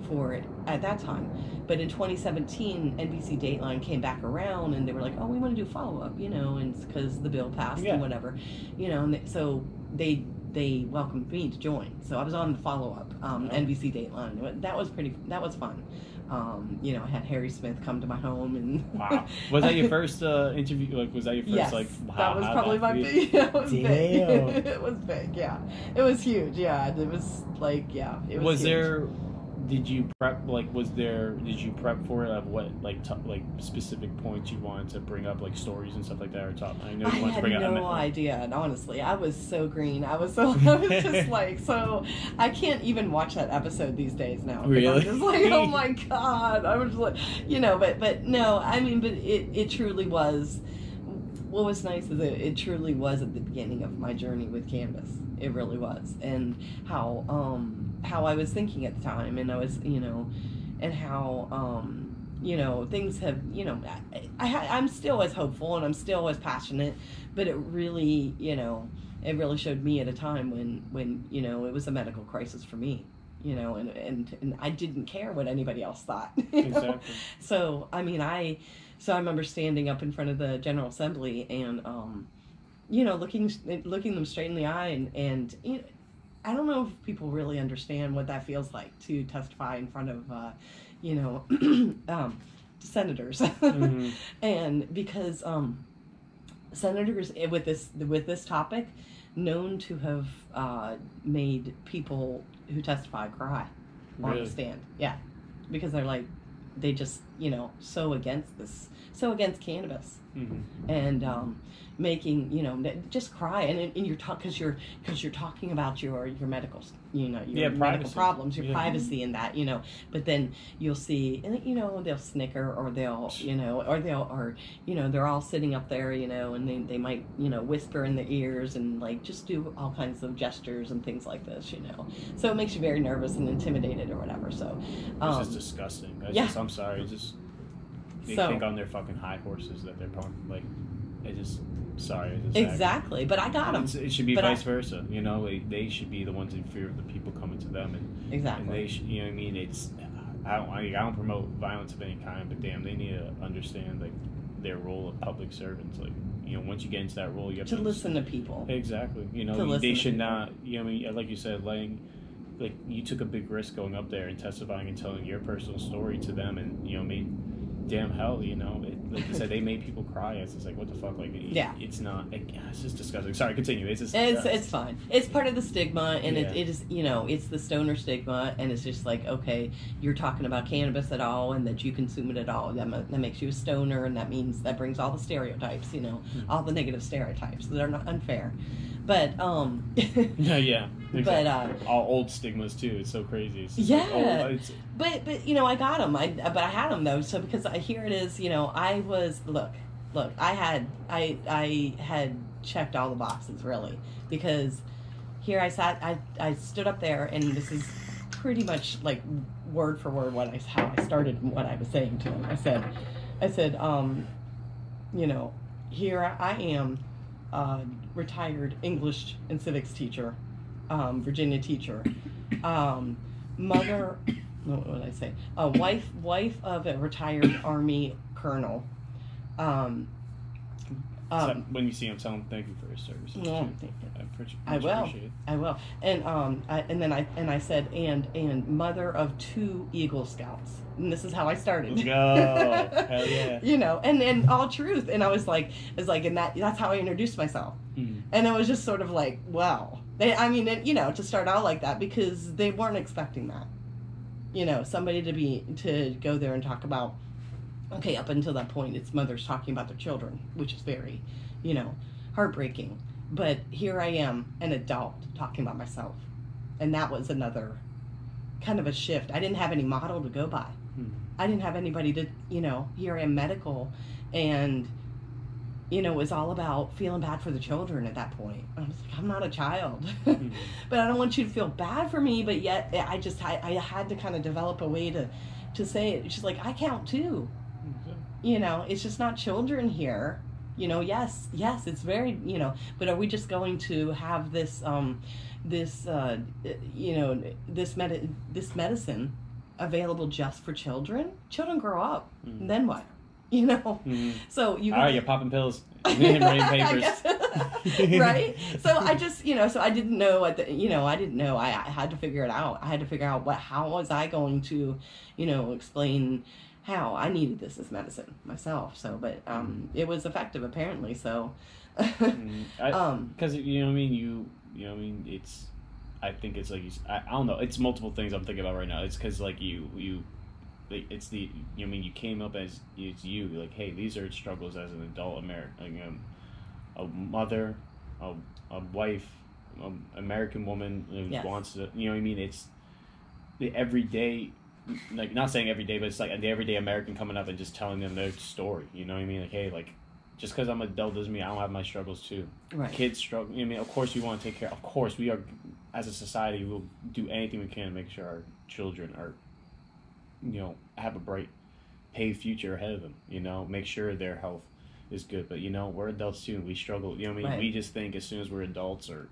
for it at that time. But in 2017, NBC Dateline came back around and they were like, oh, we want to do follow-up, and because the bill passed and whatever, and so they welcomed me to join. So I was on the follow-up NBC Dateline. That was fun. I had Harry Smith come to my home and wow. Was that your first interview? Was that your first yes, that was probably my big. It was big. It was big. Yeah, it was huge. Yeah, it was it was. Huge. Did you prep? Did you prep for it? Of what specific points you wanted to bring up, stories and stuff like that, or talk? I know you wanted to bring up. I had no idea, and honestly, I was so green. I was just so. I can't even watch that episode these days now. Really? I'm just oh my god! I was but no. I mean, but it truly was. What was nice is that it truly was at the beginning of my journey with cannabis. It really was, and how I was thinking at the time, and I was, and how, things have, I'm still as hopeful and I'm still as passionate, but it really, it really showed me at a time when it was a medical crisis for me, and I didn't care what anybody else thought. Exactly. So, I mean, I remember standing up in front of the General Assembly and, looking them straight in the eye, and I don't know if people really understand what that feels like to testify in front of, senators, Mm-hmm. and because senators with this topic, known to have made people who testify cry on Really? the stand. Yeah, because they just so against cannabis, Mm-hmm. and making just cry, and you're because you're talking about your medical your medical privacy. problems, your Yeah. privacy in that, but then you'll see, and they'll snicker, or they'll they're all sitting up there, and they might whisper in their ears, and just do all kinds of gestures and things like this, so it makes you very nervous and intimidated or whatever. So It's just disgusting. I'm sorry. They think on their fucking high horses that they're probably exactly. But I got them. It should be vice versa. They should be the ones in fear of the people coming to them, and exactly. And they should, what I mean. I don't promote violence of any kind, but damn, they need to understand their role of public servants. Once you get into that role, you have to listen to people. Exactly. They should not. Like you said, you took a big risk going up there and testifying and telling your personal story to them, and damn hell, like you said, they made people cry. It's just what the fuck, it's not. It's just disgusting. Sorry, continue. It's fine. It's part of the stigma, and Yeah. it is it's the stoner stigma, and it's just okay, you're talking about cannabis at all, and that you consume it at all. That makes you a stoner, and that means that brings all the stereotypes, all the negative stereotypes. They're not unfair, but yeah. Exactly. But all old stigmas too. It's so crazy. But I got them. But I had them though. So because here it is. I was look. I had checked all the boxes really, because here I sat. I stood up there, and this is pretty much word for word how I started and what I was saying to him. I said, here I am, retired English and civics teacher. Virginia teacher, mother, what did I say? Wife of a retired Army colonel. When you see him, tell him thank you for his service. No, I will. I will. And then I said, and mother of 2 Eagle Scouts. And this is how I started. Let's go. Hell yeah. And all truth. And I was and that's how I introduced myself. Mm. And it was just sort of wow. To start out like that, because they weren't expecting that. Somebody to go there and talk about, okay, up until that point, it's mothers talking about their children, which is very, heartbreaking. But here I am, an adult, talking about myself. And that was another kind of a shift. I didn't have any model to go by. Mm. I didn't have anybody to, here I am medical, and, it was all about feeling bad for the children at that point. I was I'm not a child. Mm. But I don't want you to feel bad for me, but yet I had to kind of develop a way to say it. It's just I count too. Mm-hmm. It's just not children here. Yes, it's very, but are we just going to have this medicine available just for children? Children grow up, Mm. and then what? Mm. So all right, you're popping pills and writing papers. Right? So I just, so I didn't know I didn't know. I had to figure it out. I had to figure out how was I going to, explain how I needed this as medicine myself. So, but it was effective apparently. So, because it's. I think it's I don't know. It's multiple things I'm thinking about right now. It's because it's the you came up as it's you hey, these are struggles as an adult American, a mother, a wife, American woman who yes. wants to it's the everyday, not saying every day, but it's the everyday American coming up and just telling them their story. Hey, just because I'm an adult doesn't mean I don't have my struggles too. Right. Kids struggle. Of course we want to take care. Of course we are, as a society, we'll do anything we can to make sure our children are, have a bright, paved future ahead of them. Make sure their health is good. But we're adults too. We struggle. Right. We just think as soon as we're adults or,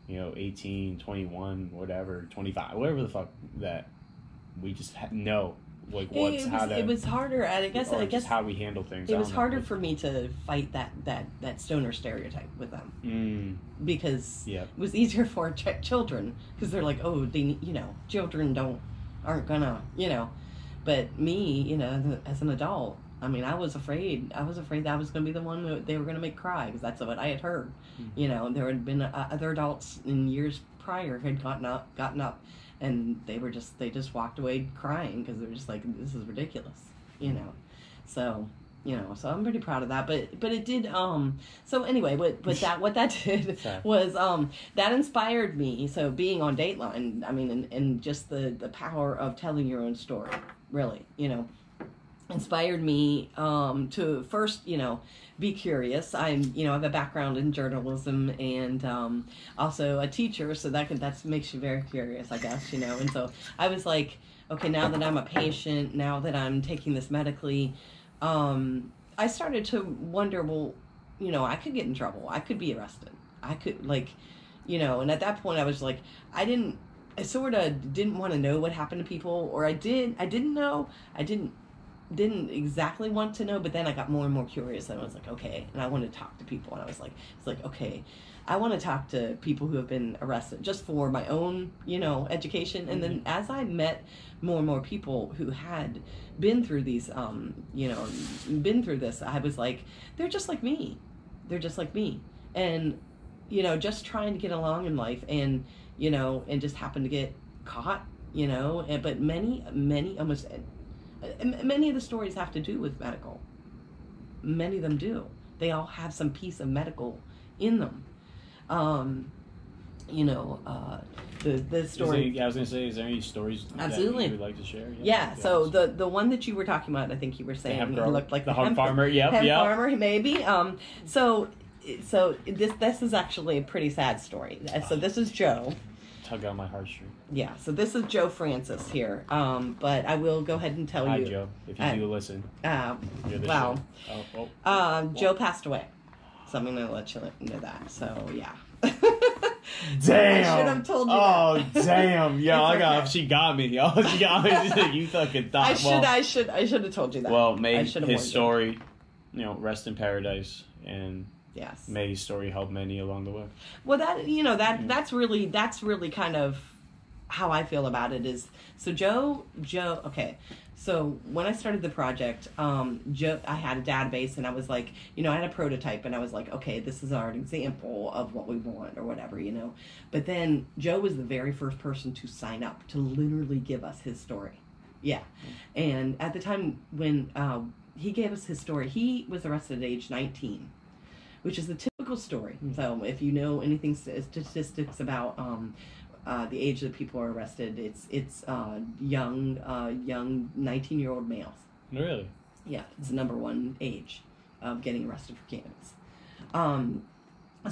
18, 21, whatever, 25, whatever the fuck, that we just know like it was harder. I guess how we handle things. It was harder for me to fight that stoner stereotype with them because it was easier for children because they're like, oh, children aren't gonna, but me, as an adult, I mean, I was afraid that I was going to be the one that they were going to make cry because that's what I had heard. There had been other adults in years prior had gotten up, and they just walked away crying because they were just like, this is ridiculous, So, so I'm pretty proud of that. But it did. So anyway, what that did was that inspired me. So being on Dateline, I mean, and just the power of telling your own story, really, inspired me to first, be curious. I have a background in journalism and also a teacher, so that makes you very curious, I guess, And so I was like, okay, now that I'm a patient, now that I'm taking this medically, I started to wonder, well, I could get in trouble. I could be arrested. I could and at that point I was like, I sort of didn't want to know what happened to people, or I didn't know. I didn't exactly want to know, but then I got more and more curious, and I was like, okay, and I wanted to talk to people, and I was like, okay, I want to talk to people who have been arrested just for my own, education. And then as I met more and more people who had been through these, been through this, I was like, they're just like me. And, just trying to get along in life and, and just happen to get caught, but many of the stories have to do with medical. Many of them do. They all have some piece of medical in them. The story. I was going to say, is there any stories Absolutely. that you would like to share? Yeah. So the one that you were talking about, I think you were saying, he looked like the hemp farmer. Hemp farmer, maybe. So this is actually a pretty sad story. So this is Joe. Tug on my heartstring. Yeah, so this is Joe Francis here, but I will go ahead and tell you. Hi, Joe, if you do listen. Wow. Joe passed away, so I'm going to let you know that, so yeah. Damn. I should have told you that. Damn. Yo, she got me, yo. She got me. You fucking thought. I should have told you that. Well, may his story, rest in paradise, and yes, may his story help many along the way. Well, that's really kind of how I feel about it is, so Joe, okay, so when I started the project, Joe, I had a database, and I was like, I had a prototype, and I was like, okay, this is our example of what we want or whatever, but then Joe was the very first person to sign up to literally give us his story. Yeah. And at the time when he gave us his story, he was arrested at age 19, which is the typical story. So if you know anything statistics about the age that people are arrested, it's young 19-year-old males. Really? Yeah, it's the number one age of getting arrested for cannabis.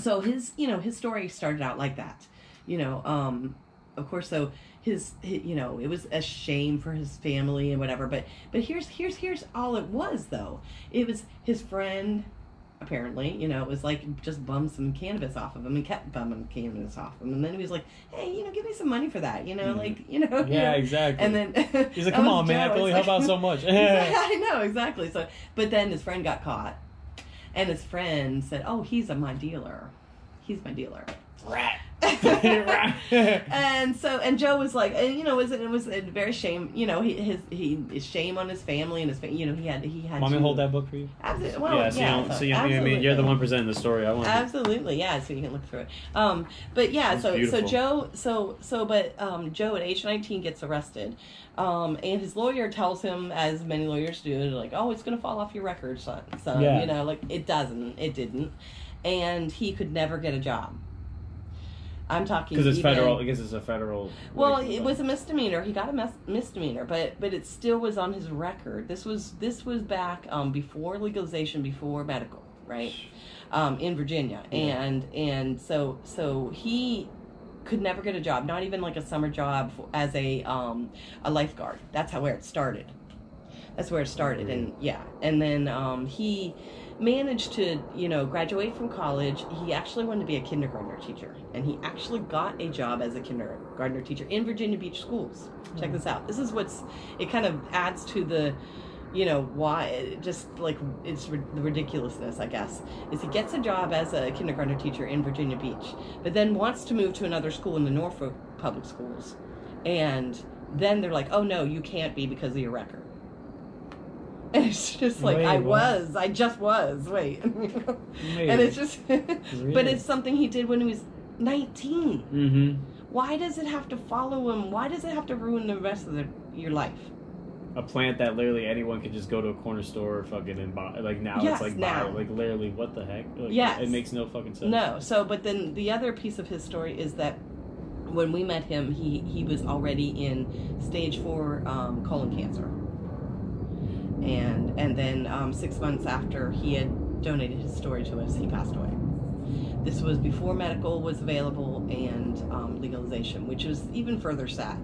So his story started out like that. Of course, so his it was a shame for his family and whatever, but here's all it was, though. It was his friend. Apparently, it was like just bummed some cannabis off of him and kept bumming cannabis off him. And then he was like, hey, give me some money for that, Yeah, exactly. And then he's like, come on, man, I can only help out so much. I know, exactly. So, but then his friend got caught, and his friend said, oh, he's my dealer. He's my dealer. Rat. and Joe was like, and it was a very shame, his shame on his family and his he had. Want me to hold that book for you? Absolutely. Well, you're the one presenting the story. I want. Absolutely, yeah. So you can look through it. But yeah, beautiful. Joe at age 19 gets arrested, and his lawyer tells him, as many lawyers do, like, oh, it's gonna fall off your record, son. Yeah. It didn't, and he could never get a job. I'm talking because it's federal. I guess it's a federal. Well, it was a misdemeanor. He got a misdemeanor, but it still was on his record. This was back before legalization, before medical, right? In Virginia, yeah. and so he could never get a job, not even like a summer job as a lifeguard. That's where it started. That's where it started. And and then he managed to, graduate from college. He actually wanted to be a kindergartner teacher, and he actually got a job as a kindergartner teacher in Virginia Beach schools. Check this out. This is it kind of adds to the, why, just like, it's the ridiculousness, I guess, is he gets a job as a kindergartner teacher in Virginia Beach, but then wants to move to another school in the Norfolk public schools, and then they're like, oh no, you can't be because of your record. And it's just like, I just was, wait. And it's just, really? But it's something he did when he was 19. Mm-hmm. Why does it have to follow him? Why does it have to ruin the rest of your life? A plant that literally anyone could just go to a corner store fucking and buy. Like now, it's like buy. Like literally, what the heck? Like, it makes no fucking sense. No. So, but then the other piece of his story is that when we met him, he was already in stage 4 colon cancer. And then 6 months after he had donated his story to us, he passed away. This was before medical was available and legalization, which was even further sad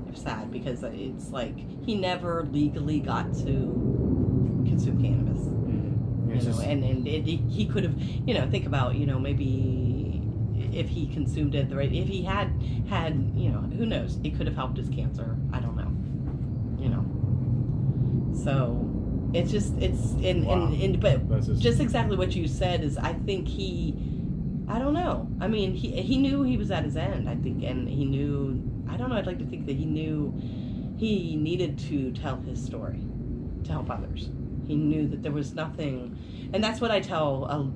because it's like he never legally got to consume cannabis. Mm-hmm. And he could have, think about, maybe if he consumed it the right, if he had, who knows, it could have helped his cancer. I don't know, So it's just, but just exactly what you said is, I think I don't know. I mean, he knew he was at his end, I think, and he knew, I don't know, I'd like to think that he knew he needed to tell his story to help others. He knew that there was nothing, and that's what I tell,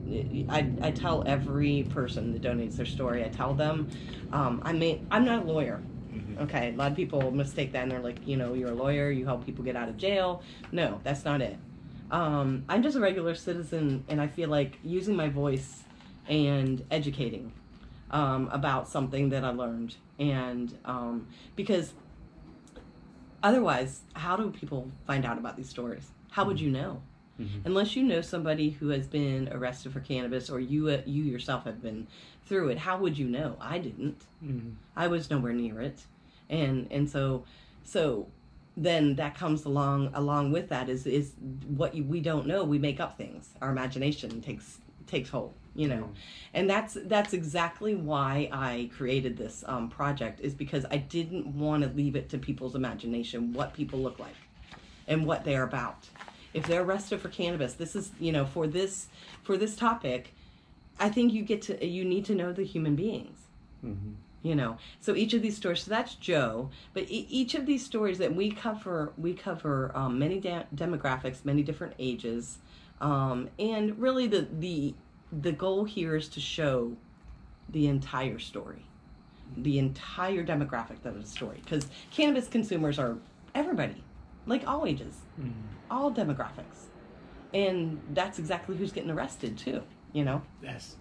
I tell every person that donates their story. I tell them, I'm not a lawyer. Okay, a lot of people mistake that and they're like, you're a lawyer, you help people get out of jail. No, that's not it. I'm just a regular citizen, and I feel like using my voice and educating about something that I learned. And because otherwise, how do people find out about these stories? How would you know? Mm-hmm. Unless you know somebody who has been arrested for cannabis, or you yourself have been through it, how would you know? I didn't. Mm-hmm. I was nowhere near it. And so then that comes along with that is what we don't know. We make up things. Our imagination takes hold, and that's exactly why I created this project, is because I didn't want to leave it to people's imagination what people look like and what they're about. If they're arrested for cannabis, this is, for this topic, I think you need to know the human beings. Mm-hmm. So each of these stories, so that's Joe, but each of these stories that we cover many demographics, many different ages, and really the goal here is to show the entire story, the entire demographic of the story, because cannabis consumers are everybody, like all ages, mm-hmm. all demographics, and that's exactly who's getting arrested too, Yes.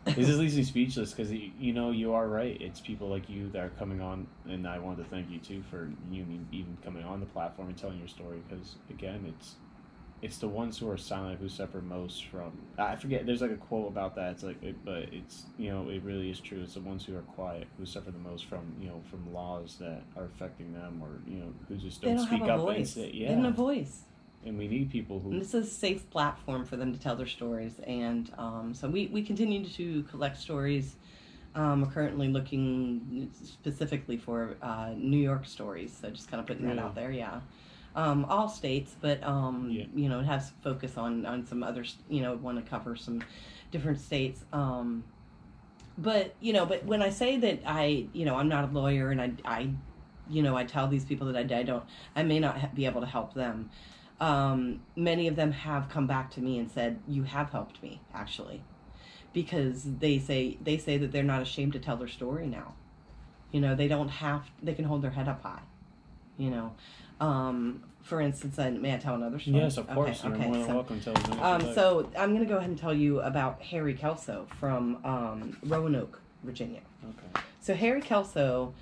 It just leaves me speechless, because you are right. It's people like you that are coming on, and I wanted to thank you too for you even coming on the platform and telling your story, because again, it's the ones who are silent who suffer most from, I forget, there's like a quote about that, it's like, but it's, it really is true. It's the ones who are quiet who suffer the most from laws that are affecting them, or who just don't speak up and say, they don't have a voice. And we need people who... And this is a safe platform for them to tell their stories. And so we continue to collect stories. We're currently looking specifically for New York stories. So just kind of putting that out there, all states, but, it has focus on some others, want to cover some different states. But when I say that I'm not a lawyer, and I tell these people that I may not be able to help them. Many of them have come back to me and said, you have helped me, actually, because they say that they're not ashamed to tell their story now. They can hold their head up high, for instance, may I tell another story? Yes, of course. Okay. You're more than welcome to tell me. So I'm going to go ahead and tell you about Harry Kelso from Roanoke, Virginia. Okay. So Harry Kelso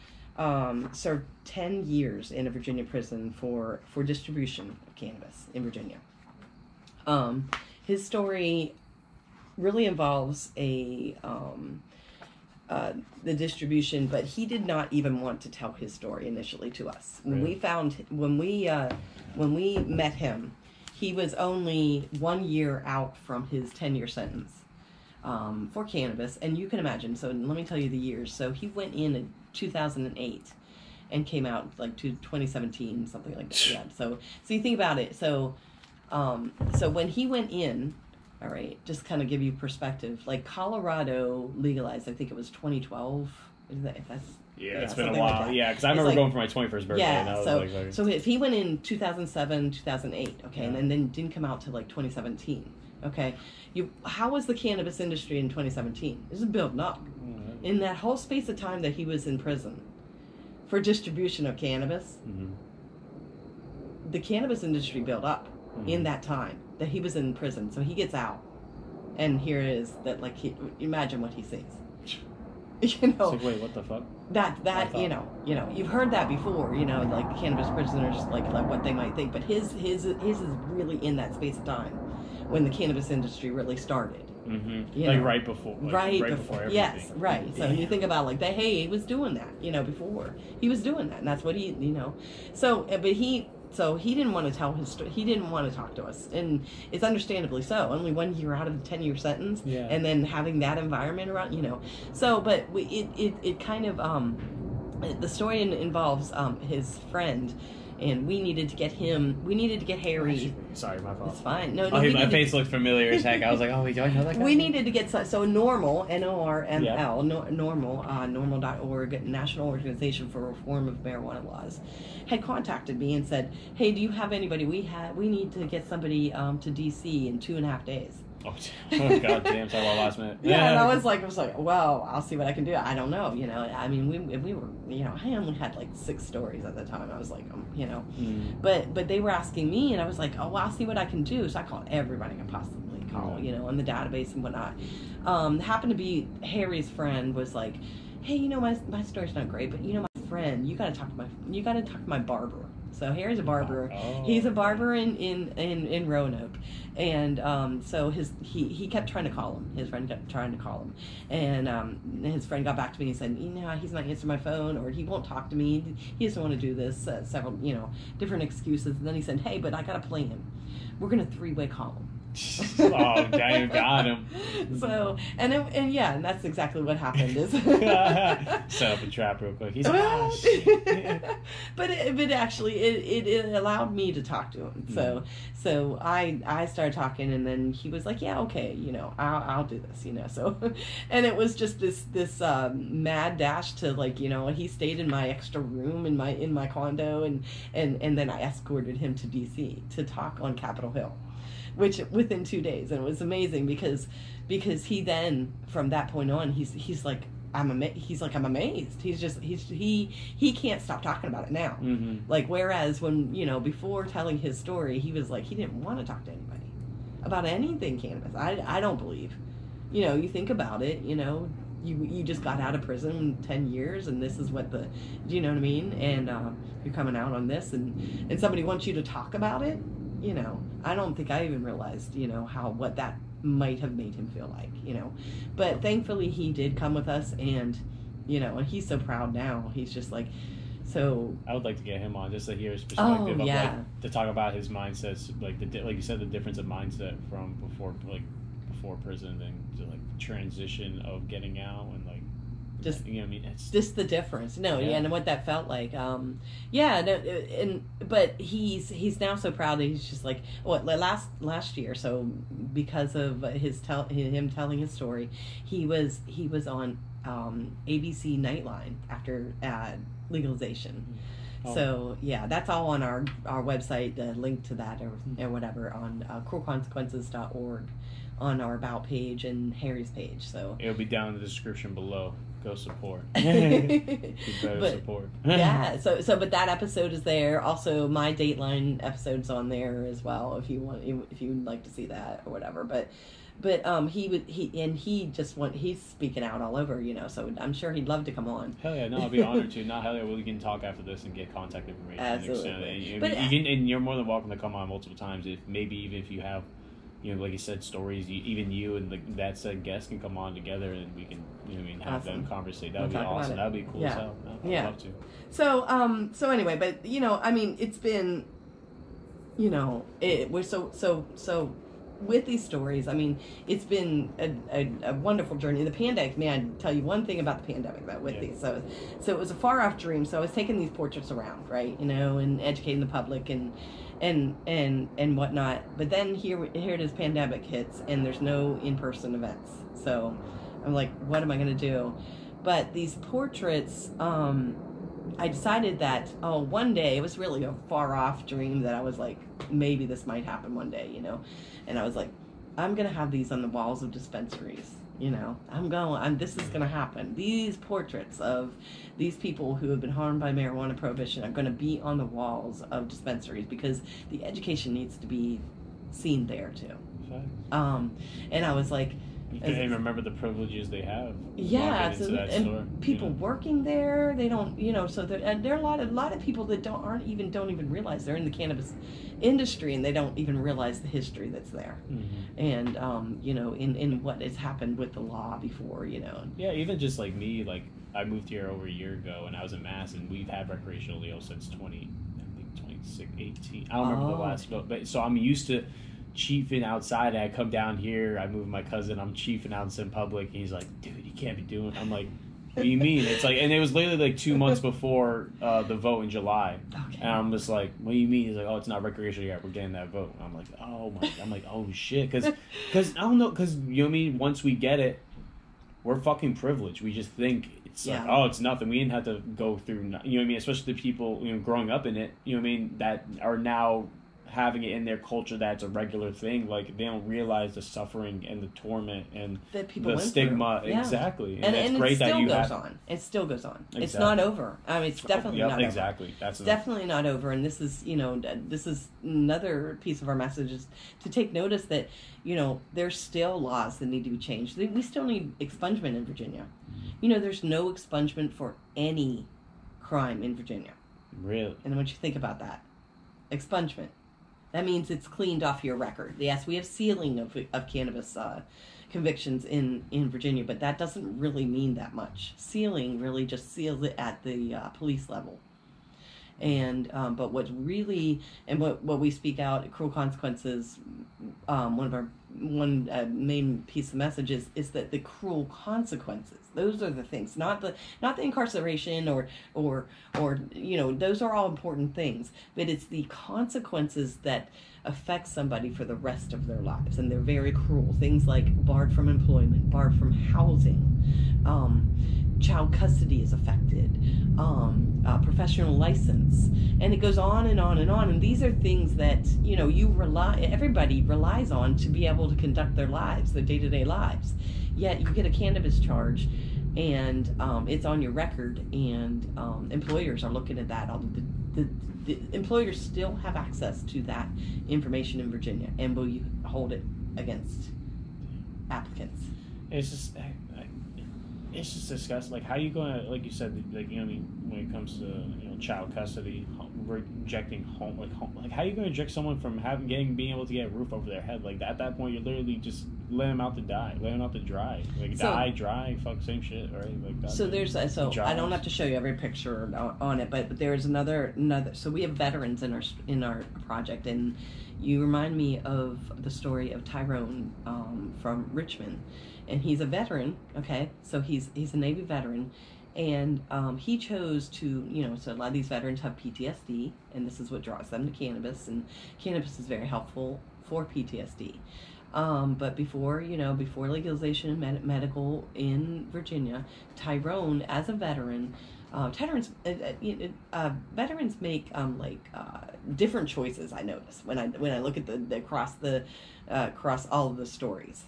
served 10 years in a Virginia prison for distribution of cannabis in Virginia. His story really involves the distribution, but he did not even want to tell his story initially to us. Really? When we met him, he was only 1 year out from his 10-year sentence for cannabis, and you can imagine. So let me tell you the years. So he went in 2008 and came out like to 2017, something like that. Yeah. So you think about it. So when he went in. All right, just kind of give you perspective. Like Colorado legalized, I think it was 2012. It's been a while. Yeah, because I remember going for my 21st birthday. Yeah, and I was so if he went in 2007, 2008, okay, Yeah. and then didn't come out till like 2017, okay. How was the cannabis industry in 2017? It was building up. Mm-hmm. In that whole space of time that he was in prison for distribution of cannabis, Mm-hmm. the cannabis industry built up in that time that he was in prison. So he gets out, and here it is that like imagine what he sees. You know, It's like, wait, what the fuck? That you know you've heard that before. You know, like cannabis prisoners, like what they might think, but his is really in that space of time when the cannabis industry really started. Mm-hmm. You Like know, right before. Like right before everything. Yes, right. So you think about like that. Hey, he was doing that. You know, before he was doing that, and that's what he. You know, So he didn't want to tell his story. He didn't want to talk to us, and it's understandably so. Only 1 year out of the 10-year sentence, Yeah. and then having that environment around, you know. So, but it kind of the story involves his friend, and we needed to get Harry. Sorry, my fault. It's fine. No, My face looked familiar as heck. I was like, oh, wait, do I know that guy? We needed to get so NORML, NORML, Yeah. NORML.org, National Organization for Reform of Marijuana Laws, had contacted me and said, hey, do you have anybody? We need to get somebody to DC in 2.5 days. Oh, god damn, sorry about last minute. Yeah, and I was like, well, I'll see what I can do. I don't know, you know. I mean, we were, you know, I only had like 6 stories at the time. I was like, you know, but they were asking me, and I was like, oh, well, I'll see what I can do. So I called everybody I could possibly call, you know, on the database and whatnot. Happened to be Harry's friend was like, hey, you know, my story's not great, but you know, my friend, you got to talk to my barber. So Harry's a barber. Oh. He's a barber in Roanoke, and so he kept trying to call him. His friend kept trying to call him, and his friend got back to me and said, you know, he's not answering my phone, or he won't talk to me. He doesn't want to do this. Several, you know, different excuses. And then he said, hey, but I got a plan. We're gonna 3-way call him. Oh, damn, got him. So and that's exactly what happened. Is set up a trap real quick. He's like, but actually it allowed me to talk to him. So I started talking, and then he was like, yeah, okay, you know, I'll do this, you know. So and it was just this mad dash to, like, you know, he stayed in my extra room in my condo, and then I escorted him to DC to talk on Capitol Hill, which within 2 days, and it was amazing because he then, from that point on, he's like, I'm amazed. He can't stop talking about it now. Mm-hmm. Like, whereas when, you know, before telling his story, he was like, he didn't want to talk to anybody about anything cannabis. I don't believe, you know, you think about it, you know, you just got out of prison 10 years, and this is what do you know what I mean? And you're coming out on this, and somebody wants you to talk about it. You know, I don't think I even realized, you know, what that might have made him feel like, you know. But thankfully he did come with us, and, you know, and he's so proud now. He's just like, so... I would like to get him on just to hear his perspective of, yeah. like, to talk about his mindsets, like, like you said, the difference of mindset from before prison and to, like, transition of getting out and, like, just, you know what I mean? It's just the difference. No, yeah, and what that felt like. But he's now so proud that he's just like, last year. So because of him telling his story, he was on ABC Nightline after legalization. Oh. So yeah, that's all on our website. The link to that or whatever on cruelconsequences.org on our About page and Harry's page. So it'll be down in the description below. Go support. Support. Yeah. So but that episode is there. Also, my Dateline episode's on there as well if you'd like to see that or whatever. But he's speaking out all over, you know, so I'm sure he'd love to come on. Hell yeah, no, I'll be honored to. Not hell yeah, we can talk after this and get contact information. Absolutely. And you're more than welcome to come on multiple times, even if you have, like you said, stories. Even you and that said guest can come on together, and we can, have them conversate. That would be awesome. That would be cool as hell. I'd love to. So anyway, but it's been, we're so with these stories. I mean, it's been a wonderful journey. The pandemic, man, I tell you one thing about the pandemic that with these. So it was a far off dream. So I was taking these portraits around, right, and educating the public and whatnot. But then here it is, pandemic hits, and there's no in-person events. So I'm like, what am I going to do? But these portraits, I decided that, one day, it was really a far off dream that I was like, maybe this might happen one day, and I was like, I'm going to have these on the walls of dispensaries. This is going to happen. These portraits of these people who have been harmed by marijuana prohibition are going to be on the walls of dispensaries, because the education needs to be seen there too. And I was like, you can't even remember the privileges they have. Yeah, and store, people working there, they don't, so there are a lot of people that don't even realize they're in the cannabis industry, and they don't even realize the history that's there, and in what has happened with the law before, Yeah, even just like me, like I moved here over a year ago, and I was in Mass, and we've had recreational Leo since 2018. I don't remember the last vote, but so I'm used to chiefing outside. I come down here, I move with my cousin, I'm chiefing out in public, and he's like, dude, you can't be doing it. I'm like, what do you mean? It's like, and it was literally like 2 months before the vote in July. Okay. And I'm just like, what do you mean? He's like, oh, it's not recreational yet, we're getting that vote. And I'm like, oh shit, because I don't know, because once we get it, we're fucking privileged. We just think it's like, oh, it's nothing. We didn't have to go through, especially the people growing up in it, that are now having it in their culture that's a regular thing. Like, they don't realize the suffering and the torment and that people the stigma. Yeah. Exactly. And it's great that you goes have on. It still goes on. Exactly. It's not over. I mean, it's definitely not over. Exactly. That's definitely not over. And this is another piece of our message, is to take notice that there's still laws that need to be changed. We still need expungement in Virginia. There's no expungement for any crime in Virginia. Really? And I want you to think about that. Expungement. That means it's cleaned off your record. Yes, we have sealing of cannabis convictions in Virginia, but that doesn't really mean that much. Sealing really just seals it at the police level. And but what's really, and what we speak out, cruel consequences, one main piece of message is that the cruel consequences, those are the things, not the incarceration or those are all important things, but it's the consequences that affect somebody for the rest of their lives, and they're very cruel. Things like barred from employment, barred from housing, child custody is affected, professional license, and it goes on and on and on. And these are things that everybody relies on to be able to conduct their lives, their day-to-day lives. Yet you get a cannabis charge, and it's on your record, and employers are looking at that. The employers still have access to that information in Virginia, and will you hold it against applicants? It's just disgusting. Like, how are you going to, like you said, like, when it comes to child custody, rejecting home, like how are you going to reject someone from being able to get a roof over their head? Like, at that point, you're literally just letting them out to die, letting them out to dry, like die, dry, fuck, same shit, right? Like that. So there's I don't have to show you every picture on it, but there's another. So we have veterans in our project, and you remind me of the story of Tyrone from Richmond. And he's a veteran, okay? So he's a Navy veteran, and he chose to, so a lot of these veterans have PTSD, and this is what draws them to cannabis, and cannabis is very helpful for PTSD. But before legalization of medical in Virginia, Tyrone, as a veteran, veterans make different choices. I notice when I look at the across all of the stories.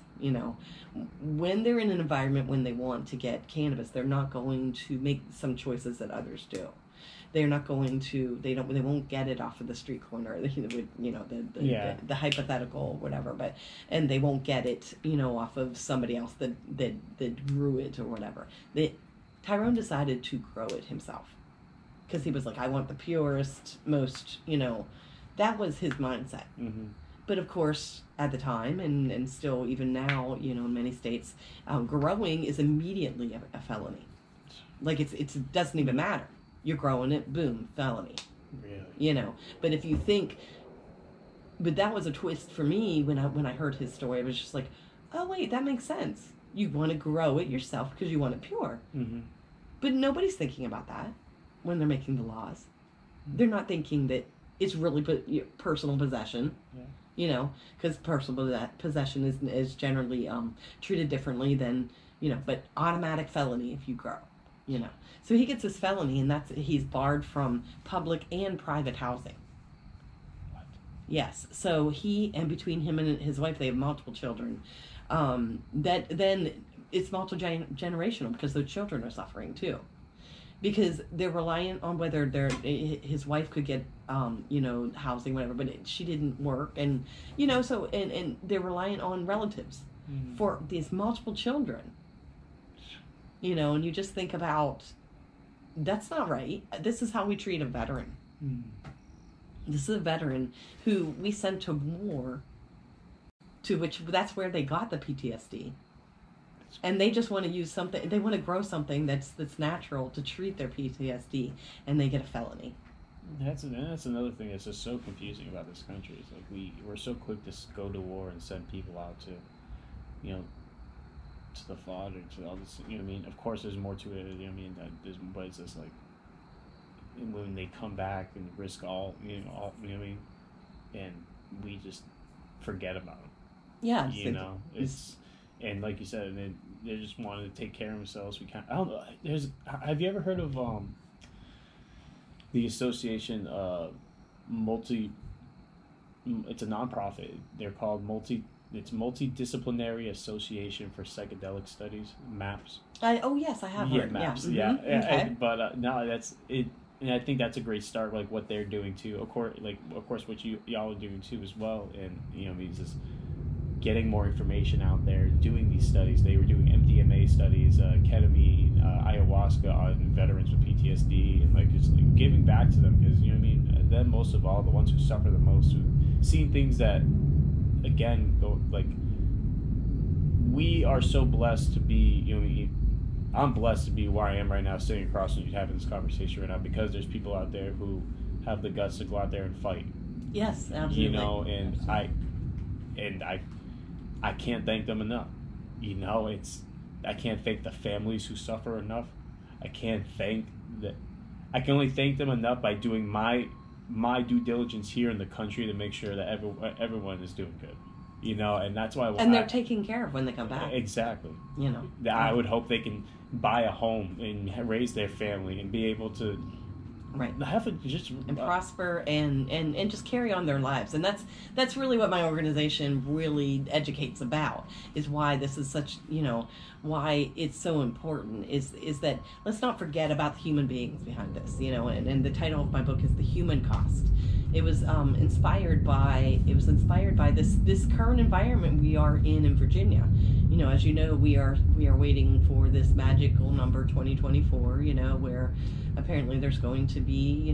When they're in an environment when they want to get cannabis, they're not going to make some choices that others do. They're not going to. They won't get it off of the street corner. The hypothetical whatever. And they won't get it off of somebody else that grew it or whatever. Tyrone decided to grow it himself, because he was like, I want the purest, most, that was his mindset. Mm-hmm. But of course, at the time, and still even now, in many states, growing is immediately a felony. Like it doesn't even matter. You're growing it, boom, felony. Really? But if you think, but that was a twist for me when I heard his story. I was just like, oh wait, that makes sense. You want to grow it yourself because you want it pure. Mm-hmm. But nobody's thinking about that when they're making the laws. They're not thinking that it's really personal possession. Yeah. Because personal possession is generally treated differently than, but automatic felony if you grow, So he gets his felony, and he's barred from public and private housing. What? Yes. So between him and his wife, they have multiple children. Then it's multi-generational because their children are suffering too. Because they're reliant on whether his wife could get, housing, whatever, but she didn't work. And, and they're reliant on relatives for these multiple children. And you just think about, that's not right. This is how we treat a veteran. This is a veteran who we sent to war, to which that's where they got the PTSD. And they just want to use something, they want to grow something that's natural to treat their PTSD, and they get a felony. That's another thing that's just so confusing about this country. It's like we're so quick to go to war and send people out to, to the slaughter, to all this. You know what I mean? Of course, there's more to it. You know what I mean? But it's just like when they come back and risk all. You know what I mean? And we just forget about it. Yeah. It's. And like you said, they just wanted to take care of themselves. I don't know. Have you ever heard of the association it's a nonprofit. They're called Multidisciplinary Association for Psychedelic Studies, MAPS. Yes, I have heard. MAPS. Yeah. Mm-hmm. Okay. But no, that's it. And I think that's a great start, like what they're doing too. Of course, what y'all are doing too as well. And it's just getting more information out there, doing these studies. They were doing MDMA studies, ketamine, ayahuasca on veterans with PTSD, and just giving back to them, because them most of all, the ones who suffer the most, who seen things that, again, go we are so blessed to be, I'm blessed to be where I am right now, sitting across from you, having this conversation right now, because there's people out there who have the guts to go out there and fight. Yes, absolutely. And absolutely. I can't thank them enough. I can't thank the families who suffer enough. I can only thank them enough by doing my due diligence here in the country to make sure that everyone is doing good. And that's why. And they're taken care of when they come back. Exactly. I would hope they can buy a home and raise their family and be able to. Right. And prosper and just carry on their lives. And that's really what my organization really educates about, is why this is such, why it's so important is that let's not forget about the human beings behind this, and the title of my book is The Human Cost. It was inspired by this current environment we are in Virginia. As you know, we are waiting for this magical number 2024, where apparently there's going to be,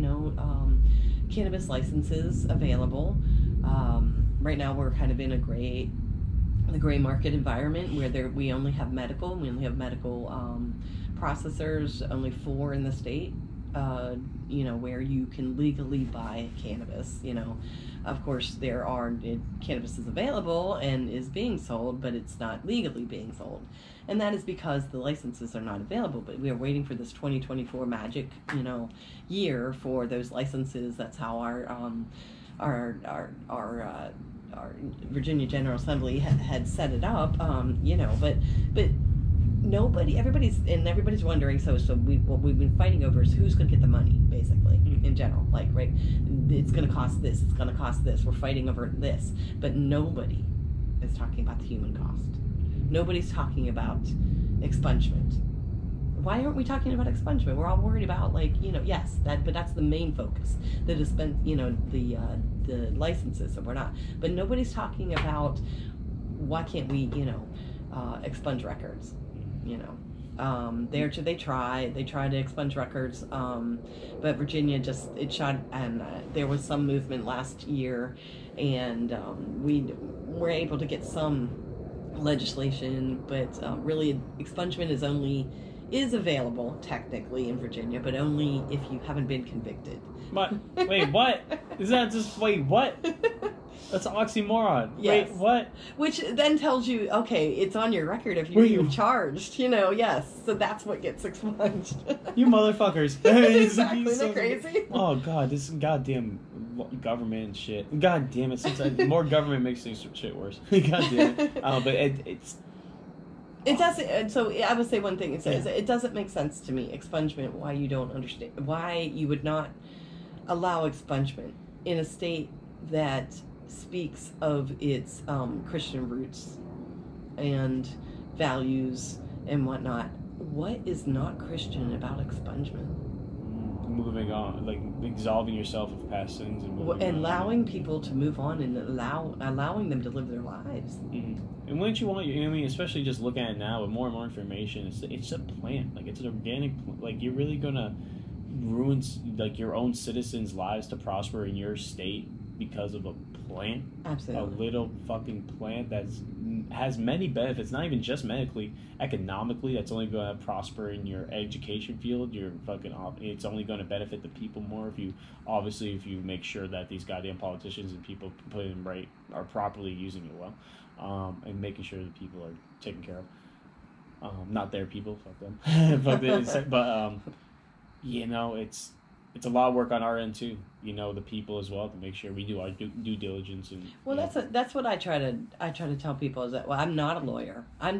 cannabis licenses available. Right now we're kind of in the gray market environment where we only have medical. We only have medical processors, only 4 in the state, where you can legally buy cannabis. Of course, cannabis is available and is being sold, but it's not legally being sold. And that is because the licenses are not available. But we are waiting for this 2024 magic, year for those licenses. That's how our Virginia General Assembly had set it up. But everybody's wondering. So what we've been fighting over is who's going to get the money, basically, in general. Right? It's going to cost this. It's going to cost this. We're fighting over this, but nobody is talking about the human cost. Nobody's talking about expungement. Why aren't we talking about expungement? We're all worried about yes, but that's the main focus. That has been the licenses, and we're not. But nobody's talking about why can't we expunge records. They tried to expunge records, but Virginia it shot, and there was some movement last year, and we were able to get some legislation, but really expungement is available technically in Virginia, but only if you haven't been convicted. But wait, what? Is that just what? That's an oxymoron. Yes. Wait, what? Which then tells you, okay, it's on your record if you're charged, yes. So that's what gets expunged. You motherfuckers. Exactly, isn't that crazy? Oh, God, this goddamn government and shit. God damn it. More government makes things shit worse. God damn it. But it's... It doesn't. So I would say one thing. It says it doesn't make sense to me. Expungement. Why you don't understand? Why you would not allow expungement in a state that speaks of its Christian roots and values and whatnot. What is not Christian about expungement? Moving on, like absolving yourself of past sins and allowing people to move on and allowing them to live their lives. Mm-hmm. And wouldn't you want especially just looking at it now with more and more information, it's a plant, like it's an organic, like you're really gonna ruin like your own citizens' lives to prosper in your state because of a plant. Absolutely. A little fucking plant has many benefits, not even just medically, economically. That's only going to prosper in your education field. It's only going to benefit the people more if you make sure that these goddamn politicians and people put it right are properly using it well, and making sure that people are taken care of. Not their people, fuck them. It's a lot of work on our end too. The people as well, to make sure we do our due diligence. And that's what I try to tell people is that I'm not a lawyer. I'm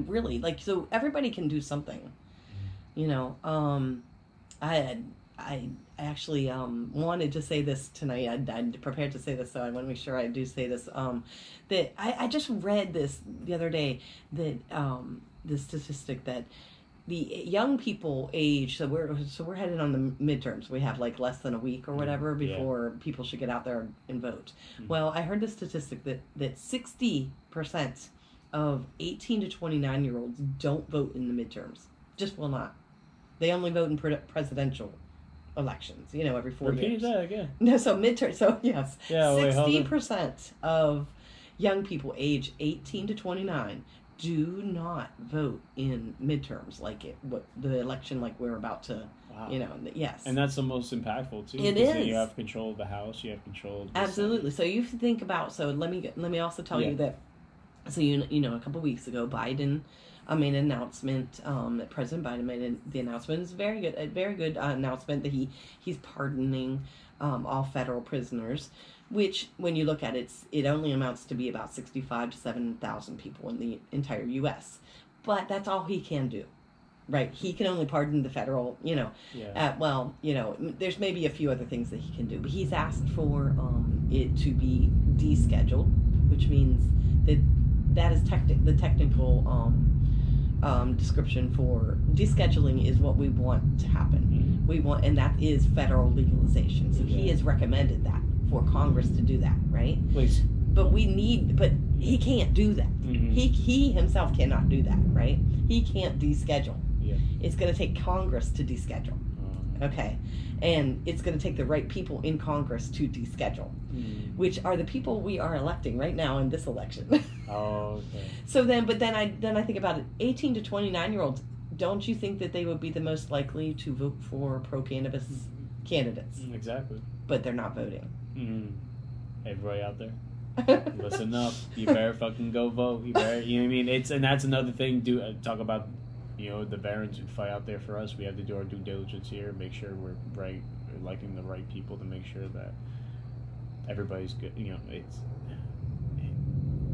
really so everybody can do something. I actually wanted to say this tonight. I prepared to say this, so I want to make sure I do say this. That I just read this the other day, that the statistic that the young people age, so we're headed on the midterms. We have like less than a week or whatever before people should get out there and vote. Mm-hmm. Well, I heard the statistic that 60% of 18 to 29-year-olds don't vote in the midterms. Just will not. They only vote in presidential elections, every 4 years. Repeat that again. No, so midterm. So yes, yeah, 60% of young people age 18 to 29 do not vote in midterms, the election like we're about to. Wow. Yes. And that's the most impactful too. It is. You have control of the House. You have control of the Absolutely. Senate. So you think about. So let me also tell you that. So a couple of weeks ago, Biden made an announcement. That President Biden made the announcement. It's a very good announcement that he's pardoning all federal prisoners. Which, when you look at it, it only amounts to be about 65 to 7,000 people in the entire U.S. But that's all he can do, right? He can only pardon the federal, there's maybe a few other things that he can do. But he's asked for it to be descheduled, which means that is the technical description for descheduling is what we want to happen. Mm-hmm. We want, and that is federal legalization. So he has recommended that for Congress to do that, right? Please. But he can't do that. Mm-hmm. He himself cannot do that, right? He can't deschedule. Yeah. It's going to take Congress to deschedule. Okay. And it's going to take the right people in Congress to deschedule, which are the people we are electing right now in this election. Oh, okay. So then I think about it. 18 to 29-year-olds, don't you think that they would be the most likely to vote for pro-cannabis candidates? Exactly. But they're not voting. Mm-hmm. Everybody out there, listen up. You better fucking go vote. You better, you know what I mean? And that's another thing. Talk about, the veterans who fight out there for us. We have to do our due diligence here, make sure we're right, we're liking the right people to make sure that everybody's good.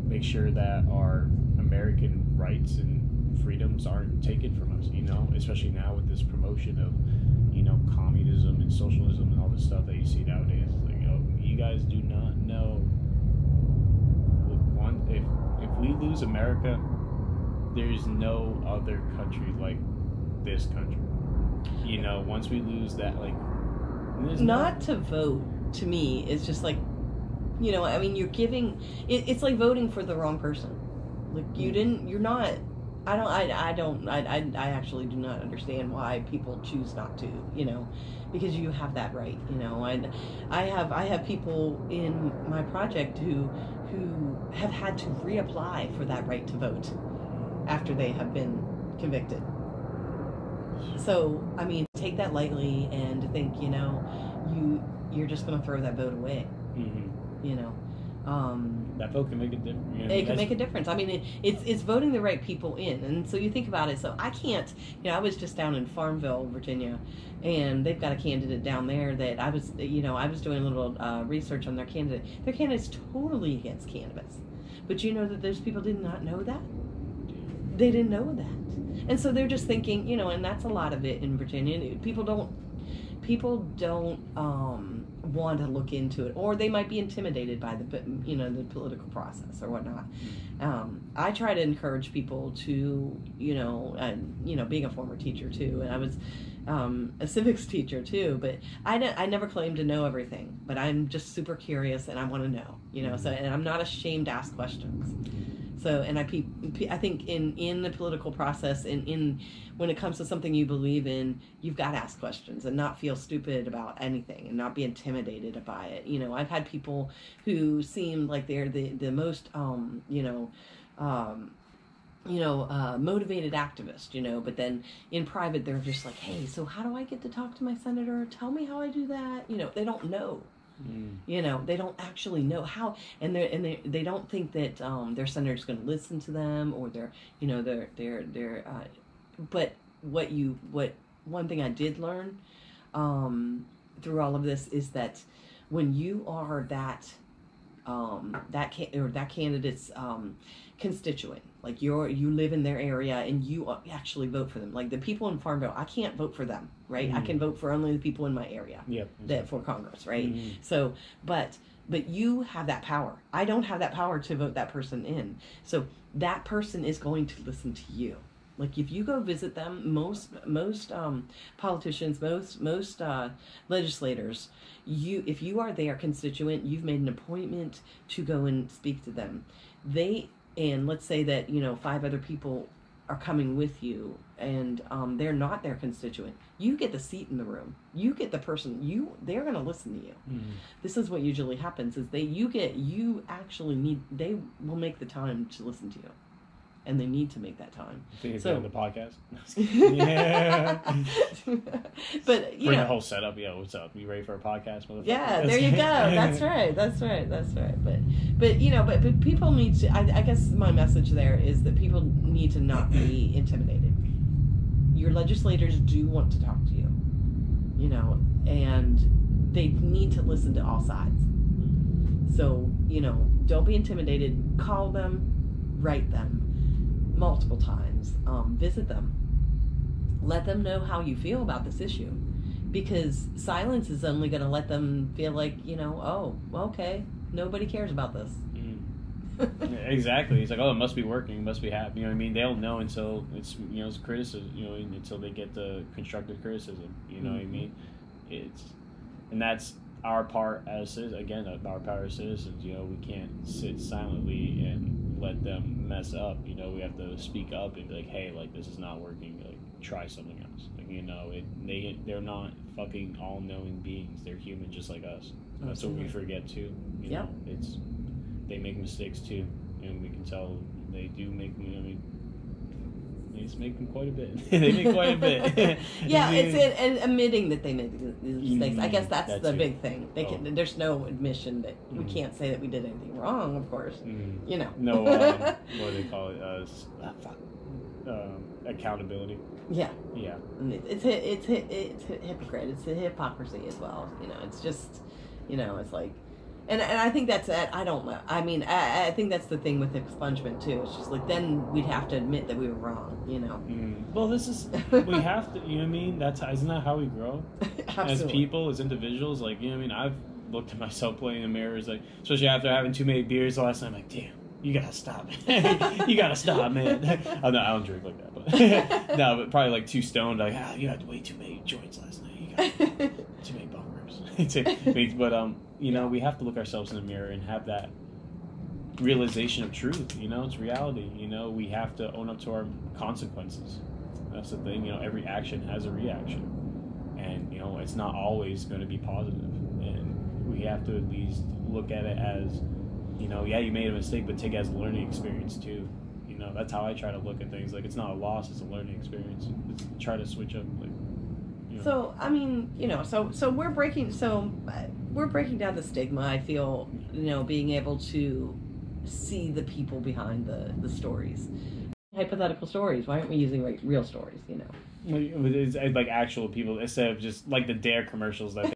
Make sure that our American rights and freedoms aren't taken from us. Especially now with this promotion of, communism and socialism and all this stuff that you see nowadays. You guys do not know. If we lose America, there's no other country like this country. Once we lose that, not to vote to me is just you're giving. It's like voting for the wrong person. You're not. I actually do not understand why people choose not to, because you have that right, and I have people in my project who have had to reapply for that right to vote after they have been convicted. So, I mean, take that lightly and think, you're just going to throw that vote away, that vote can make a difference. It can make a difference. I mean, it's voting the right people in. And so you think about it. So I can't, I was just down in Farmville, Virginia, and they've got a candidate down there that I was doing a little research on their candidate. Their candidate's totally against cannabis. But you know that those people did not know that? They didn't know that. And so they're just thinking, and that's a lot of it in Virginia. People don't want to look into it, or they might be intimidated by the political process or whatnot. I try to encourage people to, being a former teacher too, and I was a civics teacher too, but I never claim to know everything, but I'm just super curious and I want to know, so, and I'm not ashamed to ask questions. So, and I think in the political process, and when it comes to something you believe in, you've got to ask questions and not feel stupid about anything and not be intimidated by it. I've had people who seem like they're the most, motivated activist, but then in private they're just like, hey, so how do I get to talk to my senator? Tell me how I do that. They don't know. They don't actually know how, and they don't think that their senator's going to listen to them, or but one thing I did learn through all of this is that when you are that candidate's constituent, like you live in their area and you actually vote for them. Like the people in Farmville, I can't vote for them, right? I can vote for only the people in my area. Yep. That for Congress, right? So, but you have that power. I don't have that power to vote that person in. So that person is going to listen to you. Like if you go visit them, most politicians, most legislators, if you are their constituent, you've made an appointment to go and speak to them. And let's say that 5 other people are coming with you, and they're not their constituent. You get the seat in the room. You get the person. They're going to listen to you. This is what usually happens: is they will make the time to listen to you. And they need to make that time. I think it's on the podcast. Yeah. But bring the whole setup. Yo, what's up? You ready for a podcast, motherfucker? Yeah, there you go. That's right. But people need to. I guess my message there is that people need to not be intimidated. Your legislators do want to talk to you, and they need to listen to all sides. So don't be intimidated. Call them, write them. Multiple times, visit them, let them know how you feel about this issue, because silence is only going to let them feel like oh, okay, nobody cares about this. Exactly. It's like, oh, it must be working, it must be happening. What I mean? They don't know until it's it's criticism. Until they get the constructive criticism. What I mean? And that's our part as citizens. Again, our part as citizens. We can't sit silently and let them mess up. We have to speak up and be like, hey, like this is not working. Like try something else. Like they're not fucking all-knowing beings. They're human just like us. That's what we forget too. They make mistakes too, and we can tell they do make. They just make them quite a bit. They make quite a bit. Yeah, it's admitting that they made these mistakes. I guess that's the big thing. There's no admission that we can't say that we did anything wrong. Of course, No, what do they call it? Accountability. Yeah. Yeah. It's hypocrite. It's a hypocrisy as well. It's just, it's like. And I think that's it. I don't know. I mean, I think that's the thing with expungement too. It's just like then we'd have to admit that we were wrong, Well, this is we have to. Isn't that how we grow as people, as individuals? Like I've looked at myself playing in the mirrors, like especially after having too many beers last night. I'm like, damn, you gotta stop. You gotta stop, man. I don't drink like that, but no, but probably like too stoned. Like, you had way too many joints last night. You got too many bong rips. But we have to look ourselves in the mirror and have that realization of truth. It's reality. We have to own up to our consequences. That's the thing. Every action has a reaction, and it's not always going to be positive. And we have to at least look at it as, yeah, you made a mistake, but take it as a learning experience too. That's how I try to look at things. Like, it's not a loss; it's a learning experience. It's try to switch up. So I mean, so we're breaking down the stigma. I feel, being able to see the people behind the stories, hypothetical stories. Why aren't we using real stories? It's like actual people instead of just like the Dare commercials that